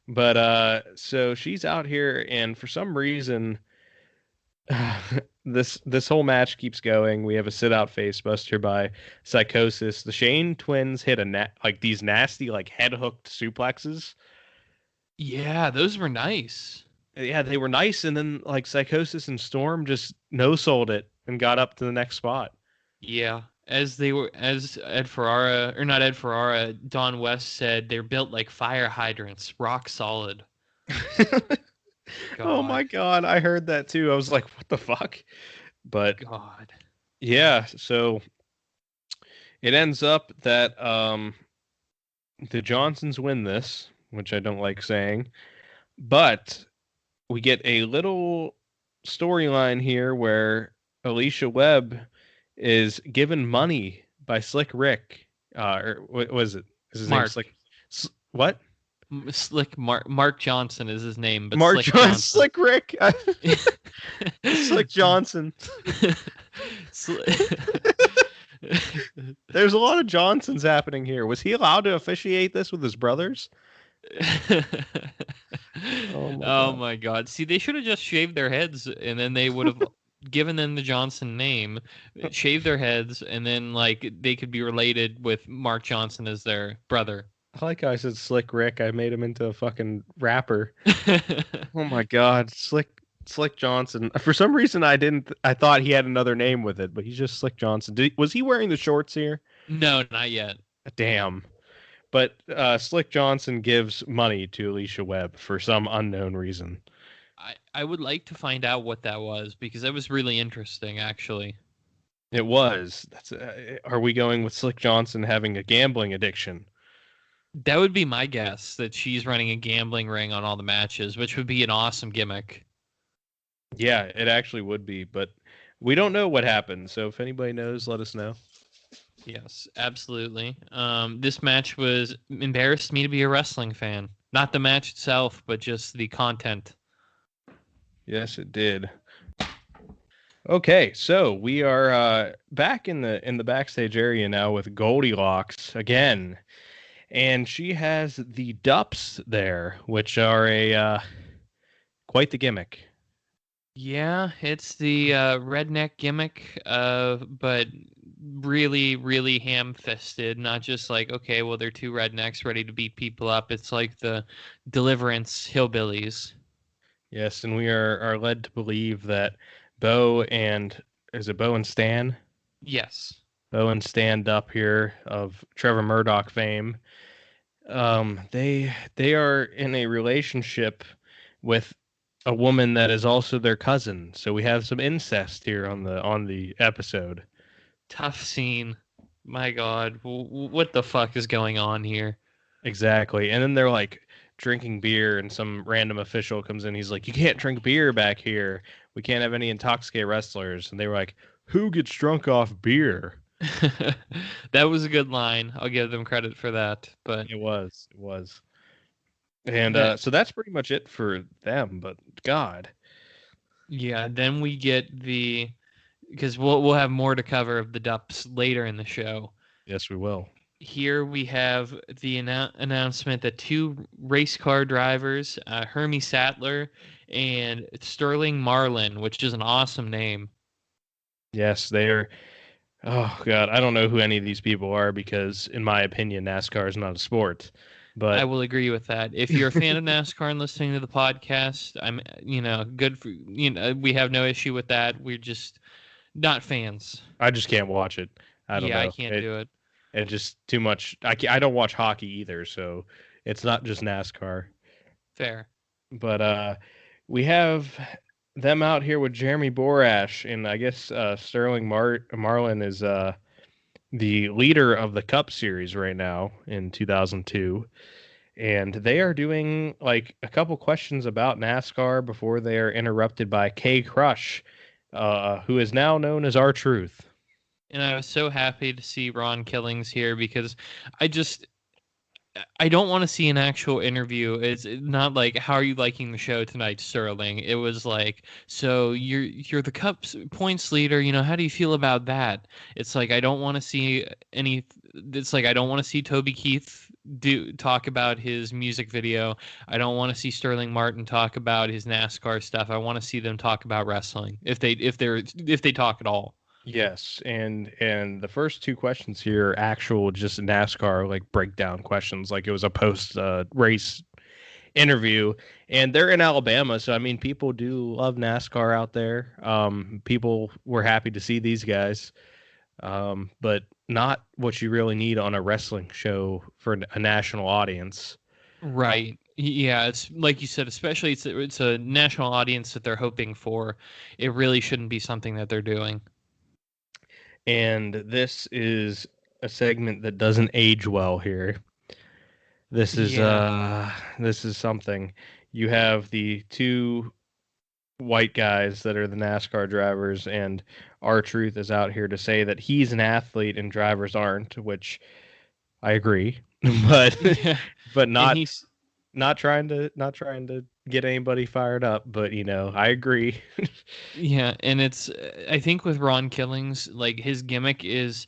But so she's out here, and for some reason, this whole match keeps going. We have a sit out face buster by Psychosis. The Shane twins hit like these nasty like head hooked suplexes. Yeah, those were nice. Yeah, they were nice, and then like Psychosis and Storm just no sold it and got up to the next spot. Yeah. As Ed Ferrara, or not Ed Ferrara, Don West said, they're built like fire hydrants, rock solid. Oh God. my God, I heard that too. I was like, what the fuck? But God. yeah, so it ends up that the Johnsons win this, which I don't like saying, but we get a little storyline here where Alicia Webb is given money by Slick Rick. Or what was it? Is his name Mark. Slick? What? Slick Mark Johnson is his name, but Mark Slick Johnson, Johnson. Slick Rick, Slick Johnson. Sli- There's a lot of Johnsons happening here. Was he allowed to officiate this with his brothers? Oh my Oh God. my God. See, they should have just shaved their heads and then they would have given them the Johnson name, shaved their heads, and then like they could be related with Mark Johnson as their brother. I like how I said Slick Rick. I made him into a fucking rapper. Oh my God, Slick Johnson. For some reason, I didn't. I thought he had another name with it, but he's just Slick Johnson. Was he wearing the shorts here? No, not yet. Damn. But Slick Johnson gives money to Alicia Webb for some unknown reason. I would like to find out what that was because that was really interesting, actually. It was. That's. Are we going with Slick Johnson having a gambling addiction? That would be my guess, that she's running a gambling ring on all the matches, which would be an awesome gimmick. Yeah, it actually would be, but we don't know what happened. So if anybody knows, let us know. Yes, absolutely. This match was embarrassed me to be a wrestling fan. Not the match itself, but just the content. Yes, it did. Okay, so we are back in the backstage area now with Goldilocks again, and she has the Dups there, which are a quite the gimmick. Yeah, it's the redneck gimmick, but really, really ham-fisted. Not just like, okay, well, they're two rednecks ready to beat people up. It's like the Deliverance hillbillies. Yes, and we are led to believe that Bo and is it Bo and Stan? Yes. Bo and Stan Dupp here of Trevor Murdoch fame. They are in a relationship with a woman that is also their cousin. So we have some incest here on the episode. Tough scene. My God, what the fuck is going on here? Exactly. And then they're like drinking beer and some random official comes in. He's like, "You can't drink beer back here. We can't have any intoxicated wrestlers." And they were like, "Who gets drunk off beer?" That was a good line. I'll give them credit for that. But It was. It was. And that, so that's pretty much it for them, but God. yeah, then we get because we'll have more to cover of the Dups later in the show. Yes, we will. Here we have the announcement that two race car drivers, Hermie Sattler and Sterling Marlin, which is an awesome name. Yes, they are. Oh God, I don't know who any of these people are because, in my opinion, NASCAR is not a sport. I But will agree with that. If you're a fan of NASCAR and listening to the podcast, good for we have no issue with that. We're just not fans. I just can't watch it. I don't Yeah, I know. can't do it. It just too much. I don't watch hockey either, so it's not just NASCAR. Fair. But we have them out here with Jeremy Borash, and I guess Sterling Marlin is the leader of the Cup Series right now in 2002. And they are doing like a couple questions about NASCAR before they are interrupted by K Crush, who is now known as R-Truth. And I was so happy to see Ron Killings here because I just I don't want to see an actual interview. It's not like, how are you liking the show tonight, Sterling? It was like, so you're the Cup's points leader. How do you feel about that? It's like I don't want to see any. It's like I don't want to see Toby Keith talk about his music video. I don't want to see Sterling Martin talk about his NASCAR stuff. I want to see them talk about wrestling if they talk at all. Yes, and the first two questions here are actual just NASCAR like breakdown questions, like it was a post race interview, and they're in Alabama, so I mean people do love NASCAR out there. People were happy to see these guys, but not what you really need on a wrestling show for a national audience. Right. Yeah, it's like you said, especially it's a national audience that they're hoping for. It really shouldn't be something that they're doing. And this is a segment that doesn't age well here. This is Yeah. this is something. You have the two white guys that are the NASCAR drivers, and R-Truth is out here to say that he's an athlete and drivers aren't, which I agree, but Yeah. but And not he's not trying to get anybody fired up, but I agree. yeah, and it's I think with Ron Killings, like his gimmick is,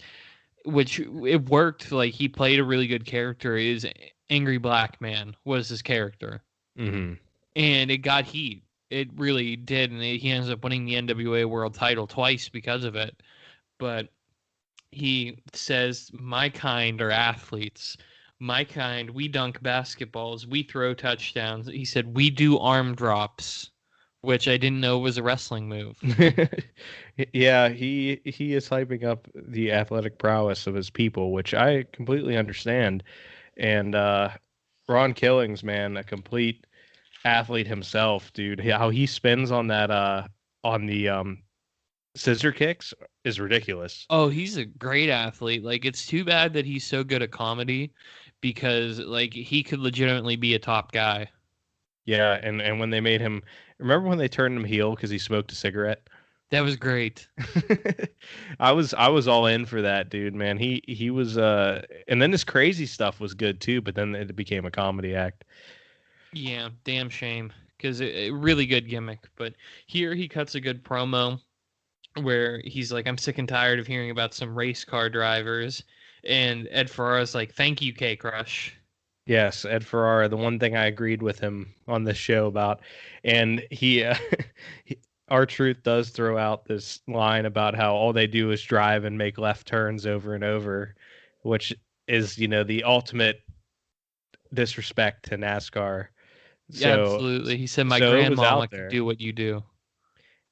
which it worked, like he played a really good character, is angry black man was his character. Hmm. And it got heat. It really did, and he ends up winning the NWA World Title twice because of it. But he says, "My kind are athletes. My kind, we dunk basketballs, we throw touchdowns." He said, "We do arm drops," which I didn't know was a wrestling move. Yeah, he is hyping up the athletic prowess of his people, which I completely understand. And Ron Killings, man, a complete athlete himself, dude. How he spins on that on the scissor kicks is ridiculous. Oh, he's a great athlete. Like, it's too bad that he's so good at comedy because, like, he could legitimately be a top guy. Yeah, and when they made him, remember when they turned him heel because he smoked a cigarette? That was great. I was all in for that, dude, man. He was and then his crazy stuff was good too, but then it became a comedy act. Yeah, damn shame because it really good gimmick. But here he cuts a good promo where he's like, "I'm sick and tired of hearing about some race car drivers," and Ed Ferrara's like, "Thank you, K Crush." Yes, Ed Ferrara, the one thing I agreed with him on this show about, and he R-Truth does throw out this line about how all they do is drive and make left turns over and over, which is, the ultimate disrespect to NASCAR. Yeah, So, absolutely. He said, "My so it was grandmama out could there. do what you do."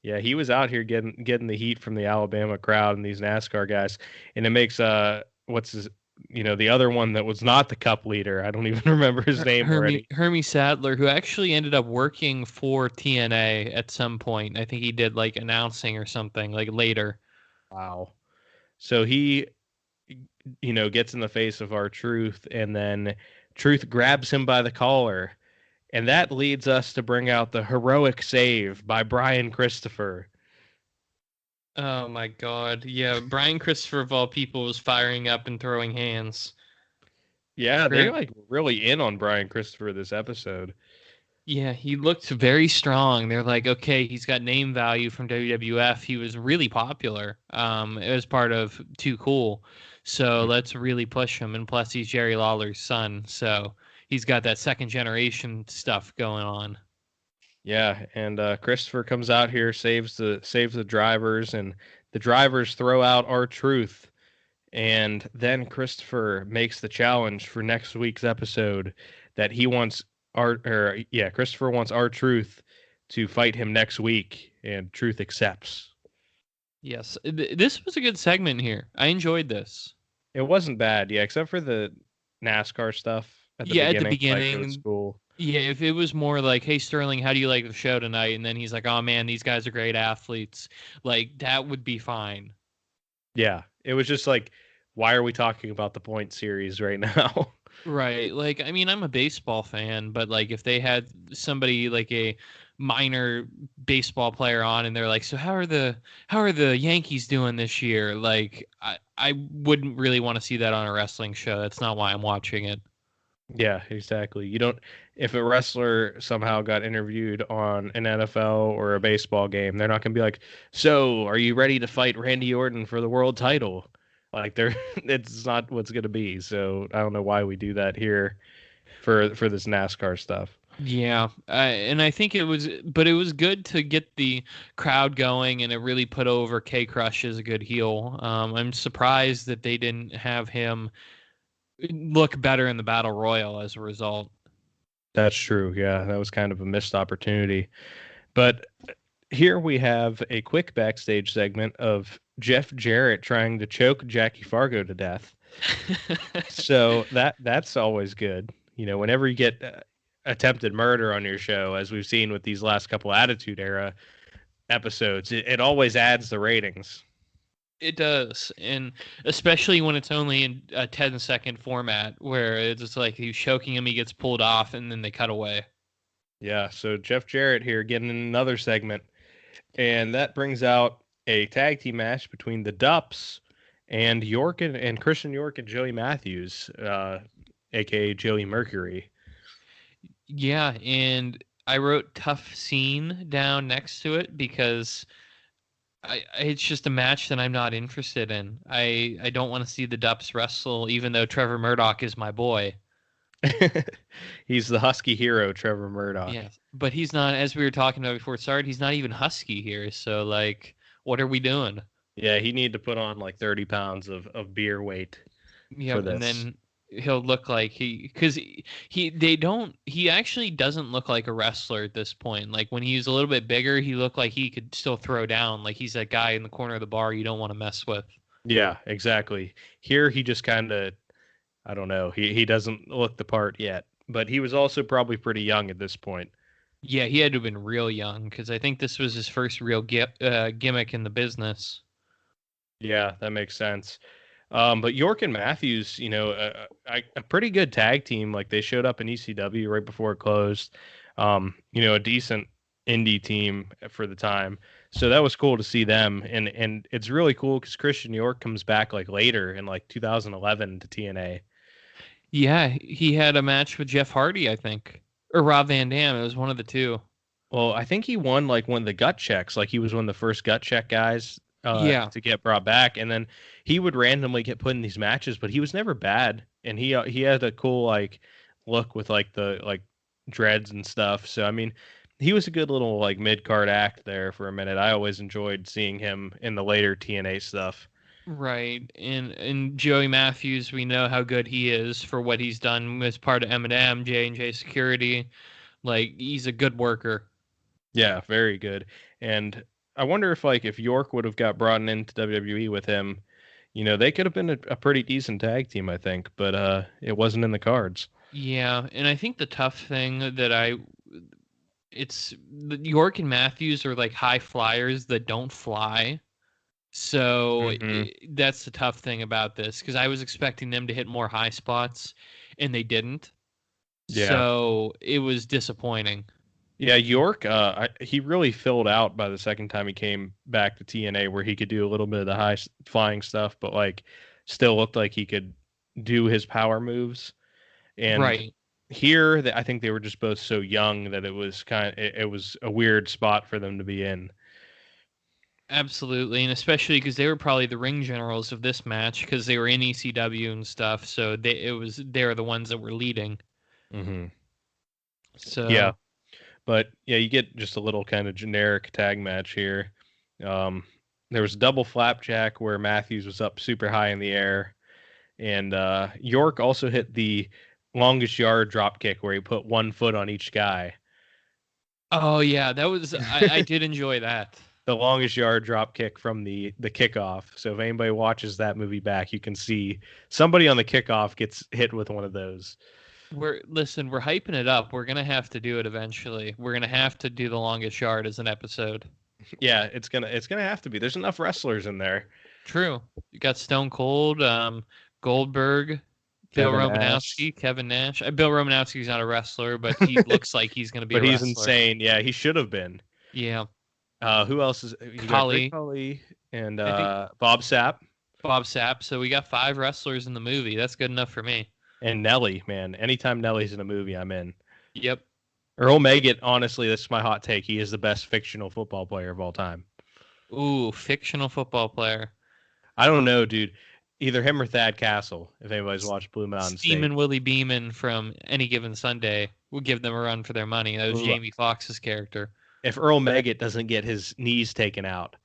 Yeah, he was out here getting the heat from the Alabama crowd and these NASCAR guys, and it makes what's his the other one that was not the Cup leader. I don't even remember his name already. Hermie Sadler, who actually ended up working for TNA at some point. I think he did like announcing or something like later. Wow. So he gets in the face of R-Truth, and then Truth grabs him by the collar, and that leads us to bring out the heroic save by Brian Christopher. Oh my God. Yeah, Brian Christopher of all people was firing up and throwing hands. Yeah, they Very, like really in on Brian Christopher this episode. yeah, he looked very strong. They're like, okay, he's got name value from WWF. He was really popular. It was part of Too Cool. So let's really push him. And plus, he's Jerry Lawler's son. So he's got that second generation stuff going on. Yeah, and Christopher comes out here, saves the drivers, and the drivers throw out R-Truth, and then Christopher makes the challenge for next week's episode that he wants Christopher wants R-Truth to fight him next week, and Truth accepts. Yes, this was a good segment here. I enjoyed this. It wasn't bad, yeah, except for the NASCAR stuff at the Yeah, at the beginning, like it was beginning, cool. yeah, if it was more like, "Hey Sterling, how do you like the show tonight?" and then he's like, "Oh man, these guys are great athletes," like that would be fine. Yeah, it was just like, why are we talking about the point series right now? Right. Like, I mean, I'm a baseball fan, but like if they had somebody like a minor baseball player on and they're like, "So how are the Yankees doing this year?" Like I wouldn't really want to see that on a wrestling show. That's not why I'm watching it. Yeah, exactly. You don't, if a wrestler somehow got interviewed on an NFL or a baseball game, they're not going to be like, "So, are you ready to fight Randy Orton for the world title?" Like they're it's not what's going to be. So, I don't know why we do that here for this NASCAR stuff. Yeah, and I think it was good to get the crowd going, and it really put over K Crush as a good heel. I'm surprised that they didn't have him look better in the Battle Royal as a result. That's true. Yeah, that was kind of a missed opportunity. But here we have a quick backstage segment of Jeff Jarrett trying to choke Jackie Fargo to death. So that's always good. Whenever you get attempted murder on your show, as we've seen with these last couple Attitude Era episodes, it always adds the ratings. It does, and especially when it's only in a 10-second format where it's just like he's choking him, he gets pulled off, and then they cut away. Yeah, so Jeff Jarrett here getting another segment, and that brings out a tag team match between the Dups and York and Christian York and Joey Matthews, aka Joey Mercury. Yeah, and I wrote tough scene down next to it because it's just a match that I'm not interested in. I don't want to see the Dups wrestle, even though Trevor Murdoch is my boy. He's the Husky hero, Trevor Murdoch. Yes, but he's not. As we were talking about before it started, he's not even husky here. So like, what are we doing? Yeah, he need to put on like 30 pounds of beer weight for Yep, and this. then he'll look like because he actually doesn't look like a wrestler at this point. Like when he's a little bit bigger, he looked like he could still throw down. Like he's that guy in the corner of the bar you don't want to mess with. Yeah, exactly. Here he just kind of, I don't know, he doesn't look the part yet, but he was also probably pretty young at this point. Yeah, he had to have been real young because I think this was his first real gimmick in the business. Yeah, that makes sense. But York and Matthews, a pretty good tag team. Like they showed up in ECW right before it closed. A decent indie team for the time. So that was cool to see them. And it's really cool because Christian York comes back like later in like 2011 to TNA. Yeah, he had a match with Jeff Hardy, I think, or Rob Van Dam. It was one of the two. Well, I think he won like one of the gut checks. Like he was one of the first gut check guys Yeah, to get brought back, and then he would randomly get put in these matches, but he was never bad, and he had a cool like look with like the like dreads and stuff. So I mean, he was a good little like mid card act there for a minute. I always enjoyed seeing him in the later TNA stuff. right. And Joey Matthews, we know how good he is for what he's done as part of M&M, J&J Security. Like he's a good worker. Yeah, very good. And I wonder if like if York would have got brought into WWE with him, they could have been a pretty decent tag team, I think, but it wasn't in the cards. Yeah, and I think the tough thing that York and Matthews are like high flyers that don't fly. So Hmm. that's the tough thing about this because I was expecting them to hit more high spots and they didn't. Yeah. So it was disappointing. Yeah, York, he really filled out by the second time he came back to TNA, where he could do a little bit of the flying stuff, but like still looked like he could do his power moves. And Right. here, I think they were just both so young that it was a weird spot for them to be in. Absolutely. And especially because they were probably the ring generals of this match because they were in ECW and stuff. So they're the ones that were leading. Hmm. Yeah, So, but yeah, you get just a little kind of generic tag match here. Um, there was a double flapjack where Matthews was up super high in the air. And York also hit the longest yard drop kick where he put one foot on each guy. oh yeah, I did enjoy that. The longest yard drop kick from the kickoff. So if anybody watches that movie back, you can see somebody on the kickoff gets hit with one of those. We're hyping it up. We're gonna have to do it eventually. We're gonna have to do the longest yard as an episode. Yeah, it's gonna have to be. There's enough wrestlers in there. True. You got Stone Cold, Goldberg, Bill Kevin Nash, Romanowski, Kevin Nash. Bill Romanowski's not a wrestler, but he looks like he's gonna be but a he's wrestler. insane. Yeah, he should have been. Yeah. Who else is? You got Great Kali. Khali and I think Bob Sapp Bob Sapp. So we got 5 wrestlers in the movie. That's good enough for me. and Nelly. Man, anytime Nelly's in a movie, I'm in. Yep. Earl Meggett, honestly, this is my hot take. He is the best fictional football player of all time. Ooh, fictional football player. I don't know, dude. Either him or Thad Castle, if anybody's watched Blue Mountain State. Steamin' Willie Beeman from Any Given Sunday will give them a run for their money. That was Ooh, Jamie Foxx's character. if Earl Meggett doesn't get his knees taken out,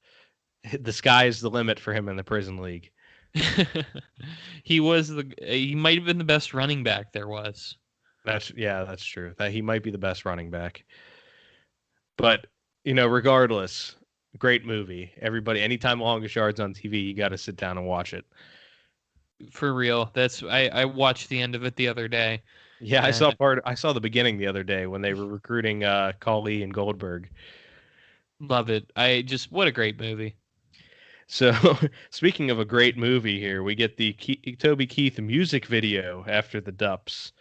the sky's the limit for him in the prison league. He might have been the best running back there was. That's true. That he might be the best running back. But, regardless, great movie. Everybody, anytime Longest Yard's on TV, you got to sit down and watch it. For real. I watched the end of it the other day. Yeah, And I saw the beginning the other day when they were recruiting Khali and Goldberg. love it. What a great movie. So, speaking of a great movie here, we get the Toby Keith music video after the Dups.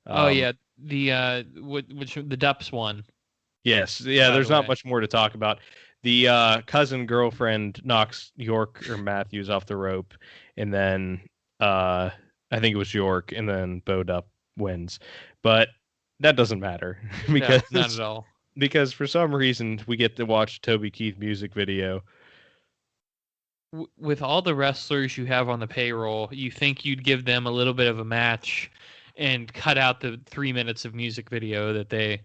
Oh Um, yeah, the Dups one, yes, yeah, by the there's not way. much more to talk about. The cousin girlfriend knocks York or Matthews off the rope, and then I think it was York, and then Bo Dupp wins. But that doesn't matter No, not at because all. for some reason we get to watch Toby Keith music video. With all the wrestlers you have on the payroll, you think you'd give them a little bit of a match and cut out the 3 minutes of music video that they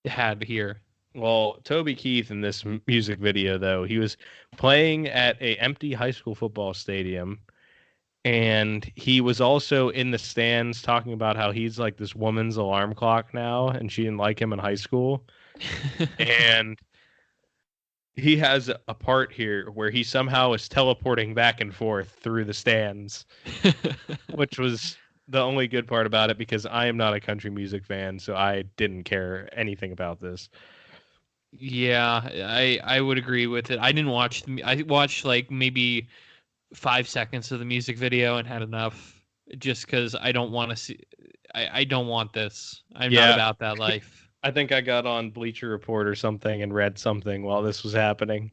had here. Well, Toby Keith in this music video, though, he was playing at a empty high school football stadium, and he was also in the stands talking about how he's like this woman's alarm clock now, and she didn't like him in high school. And he has a part here where he somehow is teleporting back and forth through the stands, which was the only good part about it, because I am not a country music fan, so I didn't care anything about this. Yeah, I would agree with it. I didn't watch I watched like maybe 5 seconds of the music video and had enough, just because I don't want to see. I don't want this. I'm not Yeah, about that life. I think I got on Bleacher Report or something and read something while this was happening.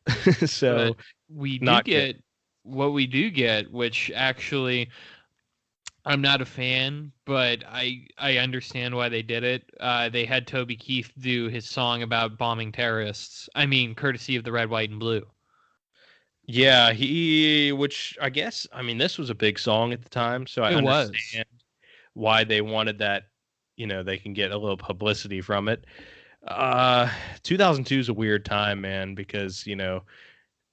But So we do not good. get what we do get, which actually I'm not a fan, but I understand why they did it. They had Toby Keith do his song about bombing terrorists. I mean, courtesy of the Red, White, and Blue. Yeah, which I guess, I mean, this was a big song at the time, so I It was. understand why they wanted that, they can get a little publicity from it. Uh, 2002 is a weird time, man, because,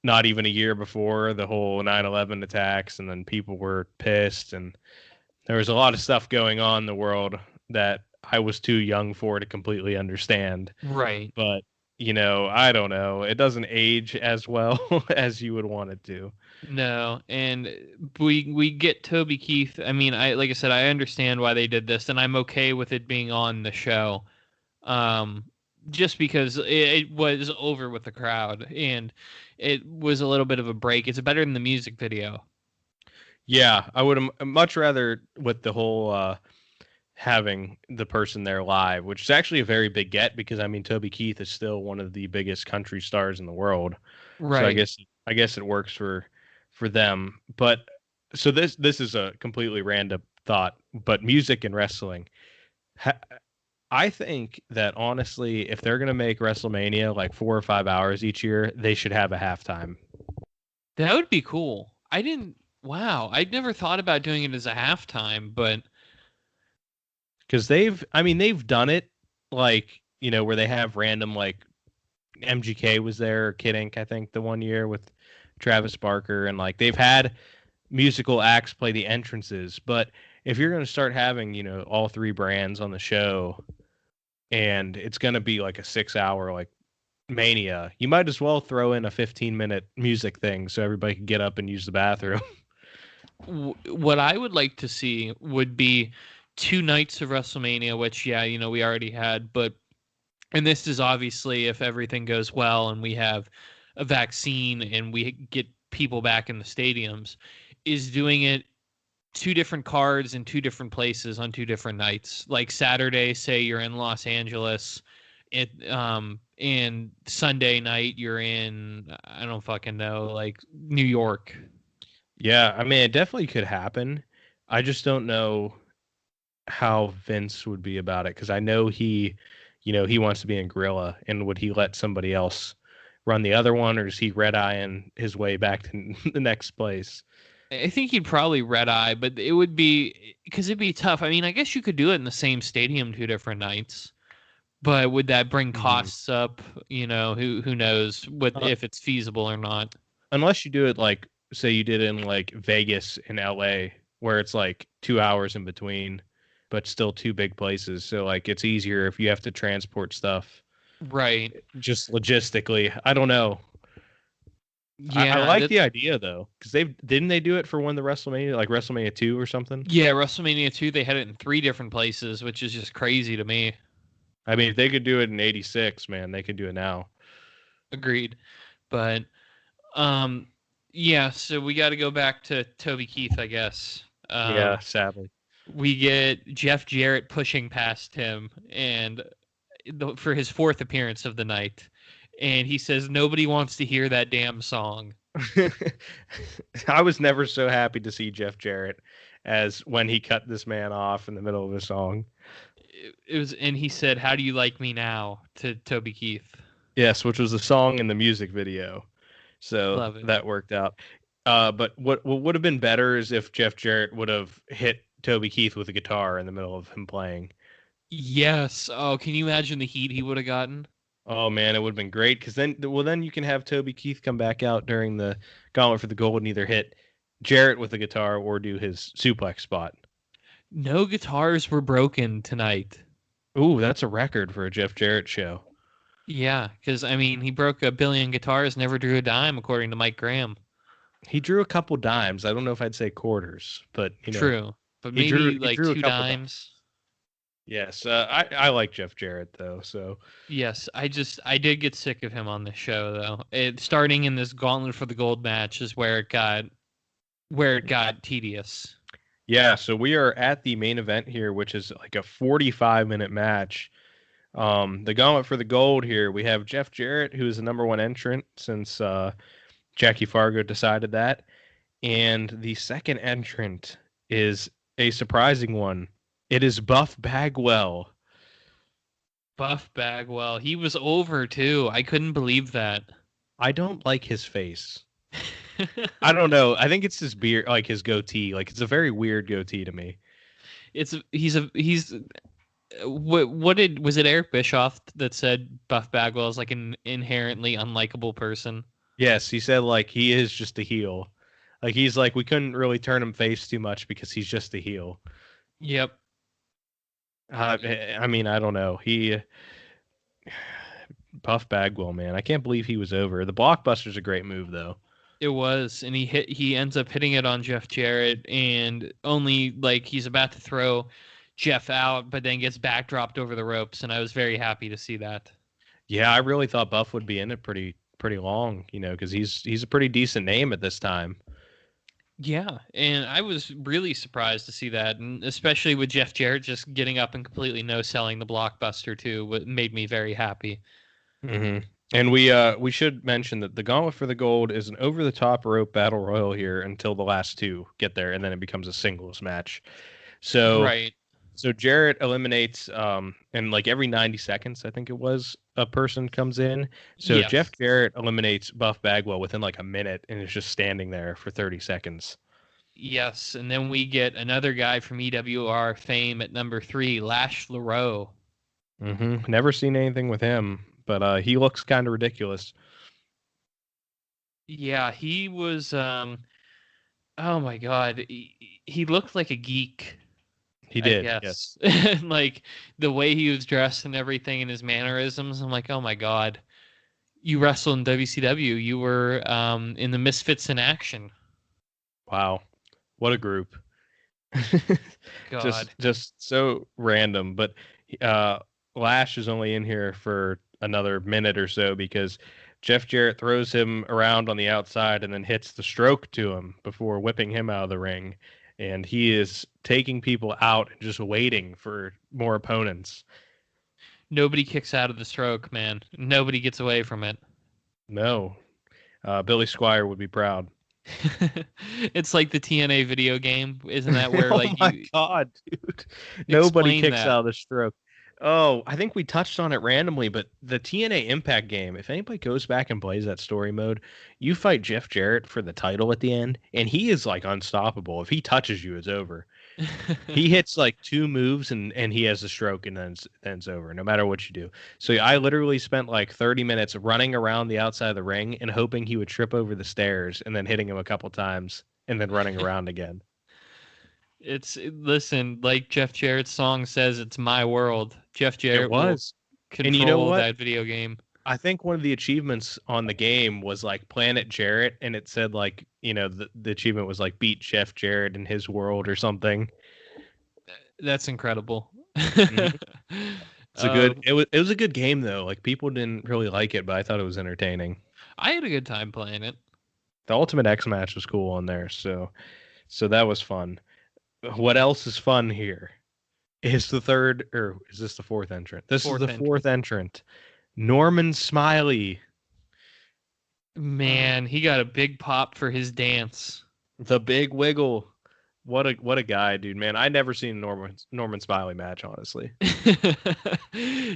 not even a year before the whole 9/11 attacks, and then people were pissed, and there was a lot of stuff going on in the world that I was too young for to completely understand. Right. But, I don't know. It doesn't age as well as you would want it to. No, and we get Toby Keith. I mean, I like I said, I understand why they did this, and I'm okay with it being on the show. Um, just because it was over with the crowd, and it was a little bit of a break. It's better than the music video. Yeah, I would much rather with the whole having the person there live, which is actually a very big get, because I mean Toby Keith is still one of the biggest country stars in the world. So I Right. guess I guess it works for them. But so this is a completely random thought, but music and wrestling. Ha, I think that honestly, if they're gonna make WrestleMania like 4 or 5 hours each year, they should have a halftime. That would be cool. I didn't. Wow, I'd never thought about doing it as a halftime, but Because I mean, they've done it like, where they have random, like, MGK was there, Kid Ink, I think, the one year with Travis Barker, and like they've had musical acts play the entrances. But if you're going to start having, all three brands on the show, and it's going to be like a 6 hour, like, mania, you might as well throw in a 15-minute music thing so everybody can get up and use the bathroom. what I would like to see would be 2 nights of WrestleMania, which yeah, we already had, but and this is obviously if everything goes well and we have a vaccine and we get people back in the stadiums, is doing it 2 different cards in 2 different places on 2 different nights. Like Saturday, say you're in Los Angeles, and Sunday night you're in, I don't fucking know, like New York. Yeah, I mean, it definitely could happen. I just don't know how Vince would be about it, because I know he wants to be in Gorilla, and would he let somebody else run the other one, or is he red eyeing his way back to the next place? I think he'd probably red eye, but it would be because it'd be tough. I mean, I guess you could do it in the same stadium 2 different nights, but would that bring Hmm. costs up? Who knows what Uh, if it's feasible or not. unless you do it like, say you did in like Vegas and LA, where it's like 2 hours in between, but still two big places. So like it's easier if you have to transport stuff Right. just logistically. I don't know. I Yeah, like the idea though, because they do it for one of the WrestleMania, like WrestleMania 2 or something. yeah, WrestleMania 2 they had it in 3 different places, which is just crazy to me. I mean, if they could do it in '86, man, they could do it now. Agreed. But um yeah, so we got to go back to Toby Keith, I guess. Yeah, sadly. We get Jeff Jarrett pushing past him and for his fourth appearance of the night, and he says nobody wants to hear that damn song. I was never so happy to see Jeff Jarrett as when he cut this man off in the middle of a song. It was, and he said, "How do you like me now?" to Toby Keith. Yes, which was the song in the music video. So Love it. that worked out. But what would have been better is if Jeff Jarrett would have hit Toby Keith with a guitar in the middle of him playing. Yes. Oh, can you imagine the heat he would have gotten? Oh man, it would have been great, because then you can have Toby Keith come back out during the Gauntlet for the Gold and either hit Jarrett with the guitar or do his suplex spot. No guitars were broken tonight. Ooh, that's a record for a Jeff Jarrett show. Yeah, because I mean, he broke 1 billion guitars, never drew a dime, according to Mike Graham. He drew a couple dimes. I don't know if I'd say quarters, but True. but He drew maybe he like drew a two couple dimes. Yes, I like Jeff Jarrett though. So Yes, I did get sick of him on this show though. Starting in this Gauntlet for the Gold match is where it got tedious. yeah, so we are at the main event here, which is like a 45-minute match. The gauntlet for the gold here. We have Jeff Jarrett, who is the number one entrant since Jackie Fargo decided that, and the second entrant is a surprising one. It is Buff Bagwell. Buff Bagwell, he was over too. I couldn't believe that. I don't like his face. I don't know. I think it's his beard, like his goatee. Like it's a very weird goatee to me. He's what did was it Eric Bischoff that said Buff Bagwell is like an inherently unlikable person? Yes, he said like he is just a heel. Like he's like we couldn't really turn him face too much because he's just a heel. Yep. I mean, I don't know. He Buff Bagwell, man. I can't believe he was over. The blockbuster's a great move though. It was, and he ends up hitting it on Jeff Jarrett, and only like he's about to throw Jeff out, but then gets backdropped over the ropes, and I was very happy to see that. Yeah, I really thought Buff would be in it pretty long, because he's a pretty decent name at this time. Yeah, and I was really surprised to see that, and especially with Jeff Jarrett just getting up and completely no-selling the blockbuster too, what made me very happy. Mm-hmm. And we should mention that the Gauntlet for the Gold is an over-the-top rope battle royal here until the last two get there, and then it becomes a singles match. So Right. so Jarrett eliminates and like every 90 seconds, I think it was, a person comes in. So Yes. Jeff Jarrett eliminates Buff Bagwell within like a minute and is just standing there for 30 seconds. Yes, and then we get another guy from EWR fame at number 3, Lash LaRoe. Mm-hmm. Never seen anything with him, but he looks kind of ridiculous. Yeah, he was oh my god, he looked like a geek. He I did, yes. guess. Like the way he was dressed and everything and his mannerisms, I'm like, oh my god, you wrestled in WCW. You were in the Misfits in Action. Wow, what a group. God. Just so random, but uh Lash is only in here for another minute or so because Jeff Jarrett throws him around on the outside and then hits the stroke to him before whipping him out of the ring, and he is taking people out and just waiting for more opponents. Nobody kicks out of the stroke, man. Nobody gets away from it. No, Billy Squire would be proud. It's like the TNA video game, isn't that where Oh like my you god, dude. Nobody explain kicks that? out of the stroke. Oh, I think we touched on it randomly, but the TNA Impact game, if anybody goes back and plays that story mode, you fight Jeff Jarrett for the title at the end, and he is like unstoppable. If he touches you, it's over. He hits like two moves and he has a stroke and then it's over, no matter what you do. So I literally spent like 30 minutes running around the outside of the ring and hoping he would trip over the stairs and then hitting him a couple times and then running around again. Listen, like Jeff Jarrett's song says, it's my world. Jeff It Jarrett will was. And you know control what? that video game. I think one of the achievements on the game was like Planet Jarrett, and it said like, the achievement was like beat Jeff Jarrett in his world or something. That's incredible. Mhm. It was a good game though. Like people didn't really like it, but I thought it was entertaining. I had a good time playing it. The Ultimate X match was cool on there, so that was fun. What else is fun here? Is the third, or is this the fourth entrant? This is Fourth the entrant. fourth entrant. Norman Smiley, Man, he got a big pop for his dance. the Big Wiggle. What a guy, dude, man. I never seen a Norman Smiley match, honestly.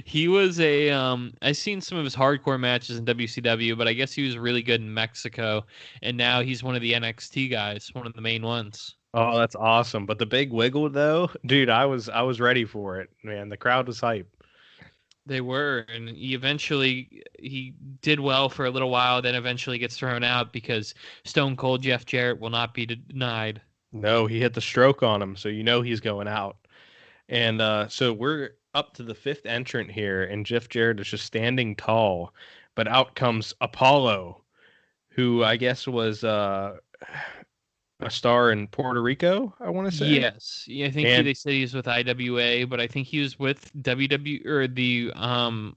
He was I seen some of his hardcore matches in WCW, but I guess he was really good in Mexico, and now he's one of the NXT guys, one of the main ones. Oh, that's awesome. But the Big Wiggle though, dude, I was ready for it, man. The crowd was hype. They were, and he did well for a little while, then eventually gets thrown out because Stone Cold Jeff Jarrett will not be denied. No, he hit the stroke on him, so he's going out. And so we're up to the fifth entrant here, and Jeff Jarrett is just standing tall, but out comes Apollo, who I guess was a star in Puerto Rico, I want to say. Yes, yeah, I think And they said he was with IWA, but I think he was with WW or the the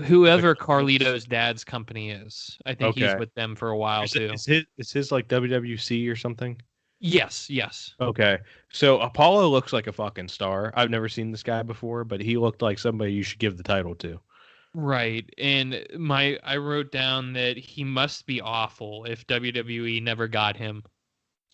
whoever Gutlets. Carlito's dad's company is. I think he's Okay. with them for a while Is it too. is his like WWC or something? Yes, yes. Okay. So Apollo looks like a fucking star. I've never seen this guy before, but he looked like somebody you should give the title to. Right. And I wrote down that he must be awful if WWE never got him.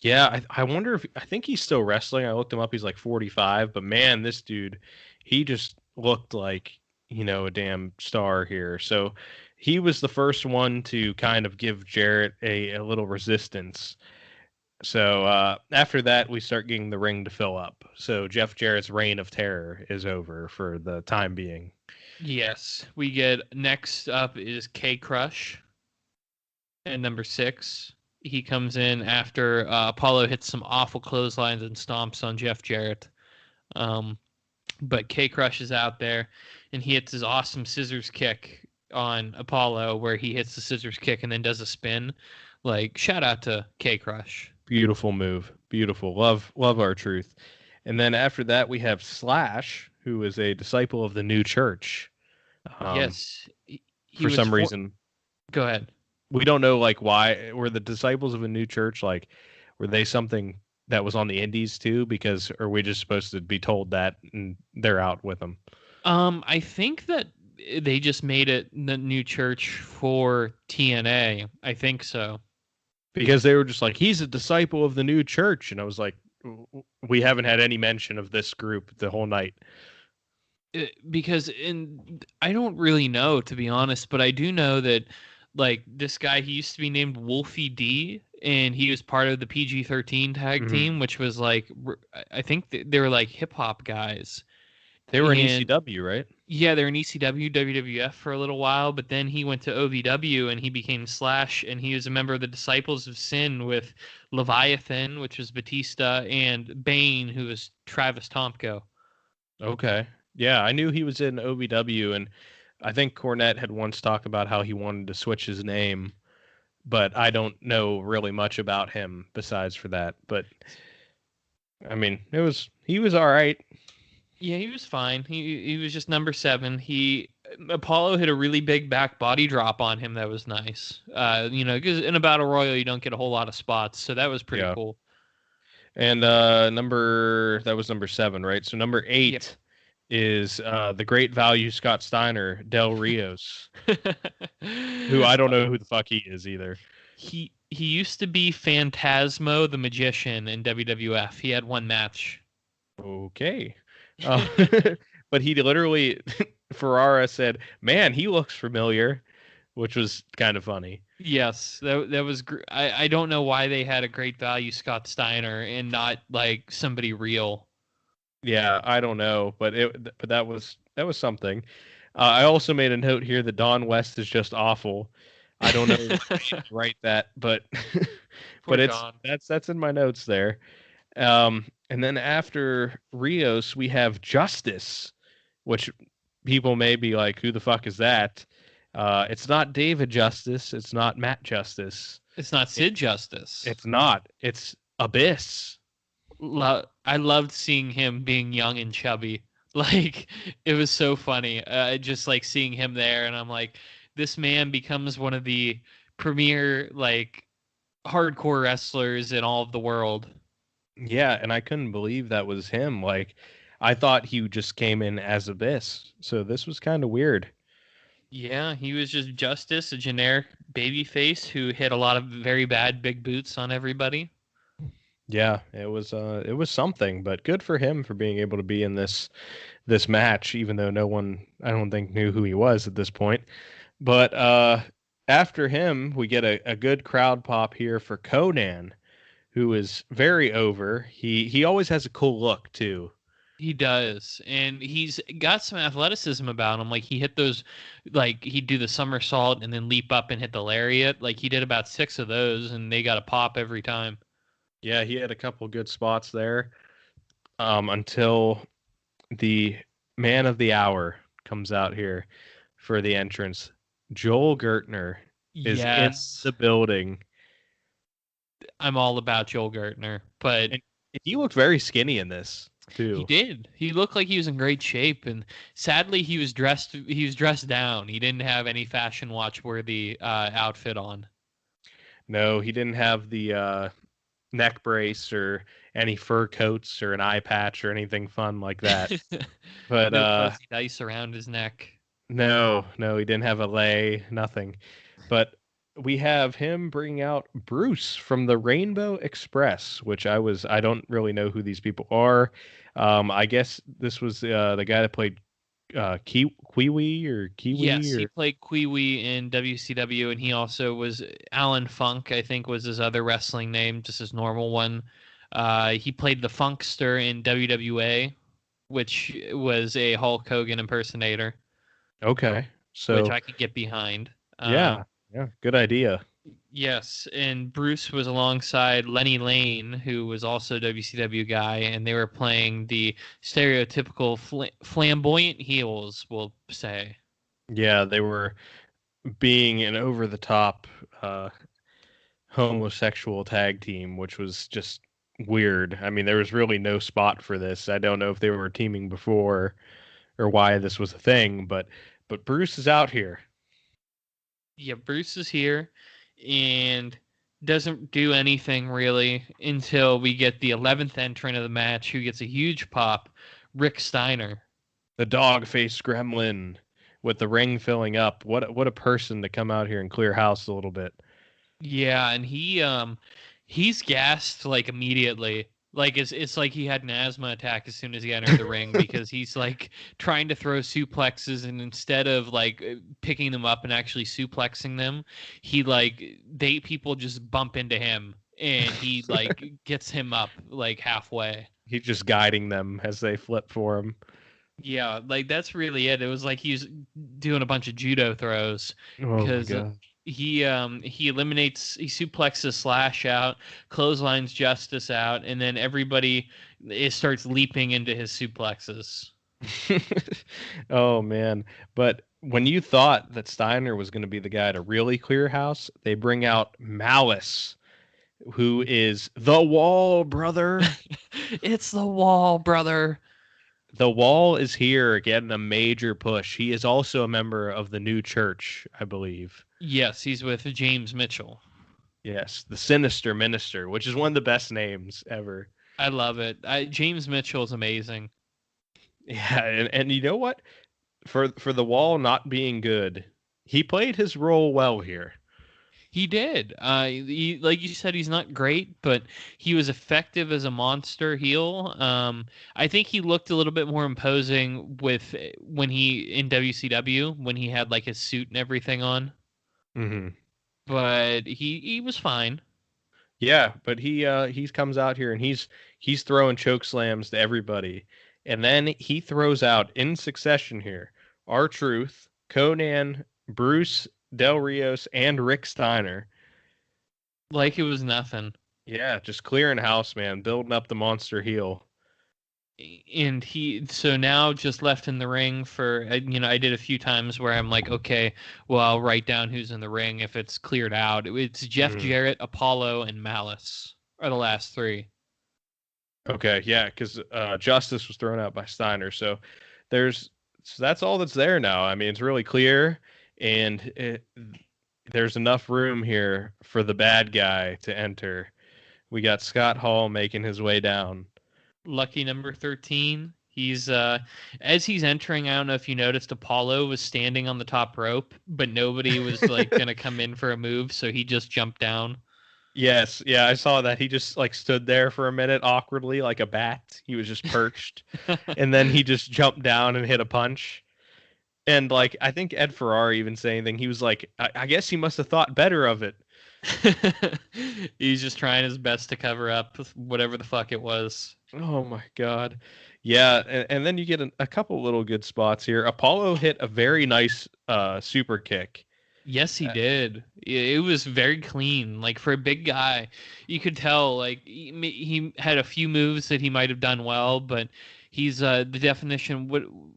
Yeah, I wonder if I think he's still wrestling. I looked him up. He's like 45, but man, this dude, he just looked like, a damn star here. So he was the first one to kind of give Jarrett a little resistance. So after that, we start getting the ring to fill up. So Jeff Jarrett's reign of terror is over for the time being. Yes. We get next up is K Crush at number 6. He comes in after Apollo hits some awful clotheslines and stomps on Jeff Jarrett. But K Crush is out there and he hits his awesome scissors kick on Apollo where he hits the scissors kick and then does a spin. Like, shout out to K Crush. Beautiful move. Beautiful. Love our truth. And then after that, we have Slash, who is a disciple of the new church. Um, Yes. He for was some reason, Go ahead. we don't know like why were the disciples of a new church like were they something that was on the indies too, because are we just supposed to be told that and they're out with them? I think that they just made it the new church for TNA. I think so. Because they were just like, he's a disciple of the new church, and I was like, we haven't had any mention of this group the whole night. Because I don't really know, to be honest, but I do know that like this guy, he used to be named Wolfie D, and he was part of the PG-13 tag Hmm. team, which was like I think they were like hip hop guys. They were in And ECW, right? yeah, they're in ECW, WWF for a little while, but then he went to OVW and he became Slash, and he was a member of the Disciples of Sin with Leviathan, which was Batista, and Bane, who was Travis Tomko. Okay. Yeah, I knew he was in OVW, and I think Cornette had once talked about how he wanted to switch his name, but I don't know really much about him besides for that. But I mean, he was all right. Yeah, he was fine. He was just number 7. Apollo hit a really big back body drop on him that was nice. Because in a battle royal you don't get a whole lot of spots, so that was pretty Yeah. cool. And that was number 7, right? So number Yep. 8 is the great value Scott Steiner, Del Rios, who I don't know who the fuck he is either. He used to be Phantasmo the Magician in WWF. He had one match. Okay. Uh, but he literally, Ferrara said, man, he looks familiar, which was kind of funny. Yes, that was. I don't know why they had a great value Scott Steiner and not like somebody real. Yeah, I don't know, but that was something. I also made a note here that Don West is just awful. I don't know why I didn't write that, but Poor but it's Don. that's in my notes there. And then after Rios, we have Justice, which people may be like, who the fuck is that? It's not David Justice. It's not Matt Justice. It's not It, Sid Justice. it's not. It's Abyss. I loved seeing him being young and chubby. Like it was so funny. Just like seeing him there, and I'm like, this man becomes one of the premier like hardcore wrestlers in all of the world. Yeah, and I couldn't believe that was him. Like, I thought he just came in as Abyss. So this was kind of weird. Yeah, he was just Justice, a generic babyface who hit a lot of very bad big boots on everybody. Yeah, it was something, but good for him for being able to be in this match, even though no one I don't think knew who he was at this point. But after him, we get a good crowd pop here for Conan, who is very over. He always has a cool look too. He does, and he's got some athleticism about him. Like he hit those, like he'd do the somersault and then leap up and hit the lariat. Like he did about 6 of those, and they got a pop every time. Yeah, he had a couple good spots there. Until the man of the hour comes out here for the entrance. Joel Gertner is in Yes, the building. I'm all about Joel Gertner, but And he looked very skinny in this he too. did. He looked like he was in great shape, and sadly, he was dressed. He was dressed down. He didn't have any fashion watch worthy outfit on. No, he didn't have the neck brace or any fur coats or an eye patch or anything fun like that. But No fuzzy dice around his neck. no, he didn't have a lay, nothing. But we have him bringing out Bruce from the Rainbow Express, which I don't really know who these people are. I guess this was the guy that played Kiwi or Yes, Kiwi he or played Kiwi in WCW, and he also was Alan Funk, I think was his other wrestling name, just his normal one. He played the Funkster in WWA, which was a Hulk Hogan impersonator, okay. which So I could get behind. yeah, yeah, good idea. Yes, and Bruce was alongside Lenny Lane, who was also a WCW guy, and they were playing the stereotypical flamboyant heels, we'll say. Yeah, they were being an over the top uh, homosexual tag team, which was just weird. I mean, there was really no spot for this. I don't know if they were teaming before or why this was a thing, but Bruce is out here. Yeah, Bruce is here and doesn't do anything really until we get the 11th entrant of the match, who gets a huge pop, Rick Steiner. The dog faced gremlin with the ring filling up. What a person to come out here and clear house a little bit. Yeah, and he's gassed like immediately. Like it's like he had an asthma attack as soon as he entered the ring, because he's like trying to throw suplexes, and instead of like picking them up and actually suplexing them, he like they people just bump into him, and he like gets him up like halfway. He's just guiding them as they flip for him. Yeah, like that's really it. It was like he's doing a bunch of judo throws, Oh my because god. he eliminates, he suplexes Slash out, clotheslines Justice out, and then everybody starts leaping into his suplexes. Oh man. But when you thought that Steiner was going to be the guy to really clear house, they bring out Malice, who is the Wall, brother. It's the Wall, brother. The Wall is here getting a major push. He is also a member of the new church, I believe. Yes, he's with James Mitchell. Yes, the Sinister Minister, which is one of the best names ever. I love it. James Mitchell is amazing. Yeah, and you know what? For the Wall not being good, he played his role well here. He did. Like you said, he's not great, but he was effective as a monster heel. I think he looked a little bit more imposing with when he in WCW, when he had like his suit and everything on. Hmm. But he was fine. Yeah, but he comes out here and he's throwing choke slams to everybody, and then he throws out in succession here R-Truth, Conan, Bruce Del Rios, and Rick Steiner. Like it was nothing. Yeah, just clearing house, man, building up the monster heel. And he so now just left in the ring for I did a few times where I'm like, okay, well, I'll write down who's in the ring if it's cleared out. It's Jeff Mhm. Jarrett, Apollo, and Malice are the last three. Okay, yeah, because Justice was thrown out by Steiner, there's so that's all that's there now. I mean, it's really clear, and there's enough room here for the bad guy to enter. We got Scott Hall making his way down. Lucky number 13. He's as he's entering, I don't know if you noticed, Apollo was standing on the top rope, but nobody was like gonna come in for a move, so he just jumped down. Yes, yeah, I saw that. He just like stood there for a minute awkwardly like a bat. He was just perched, and then he just jumped down and hit a punch. And like I think Ed Ferrari even saying anything, he was like, I guess he must have thought better of it. He's just trying his best to cover up whatever the fuck it was. Oh my god. Yeah, and then you get a couple little good spots here. Apollo hit a very nice super kick. Yes, he did. It was very clean. Like for a big guy, you could tell like he had a few moves that he might have done well, but he's the definition,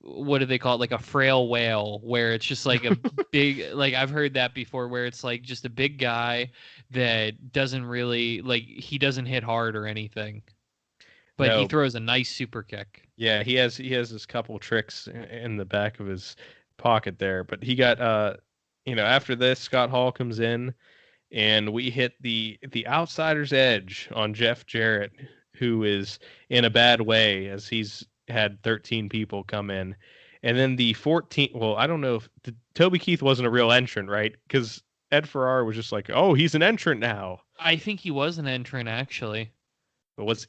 what do they call it? Like a frail whale, where it's just like a big, like I've heard that before, where it's like just a big guy that doesn't really like he doesn't hit hard or anything, but he No, throws a nice super kick. yeah, he has this couple tricks in the back of his pocket there, but he got after this Scott Hall comes in and we hit the outsider's edge on Jeff Jarrett, who is in a bad way as he's had 13 people come in. And then the 14, well, I don't know if Toby Keith wasn't a real entrant, right? Because Ed Ferrara was just like, oh, he's an entrant now. I think he was an entrant actually. But was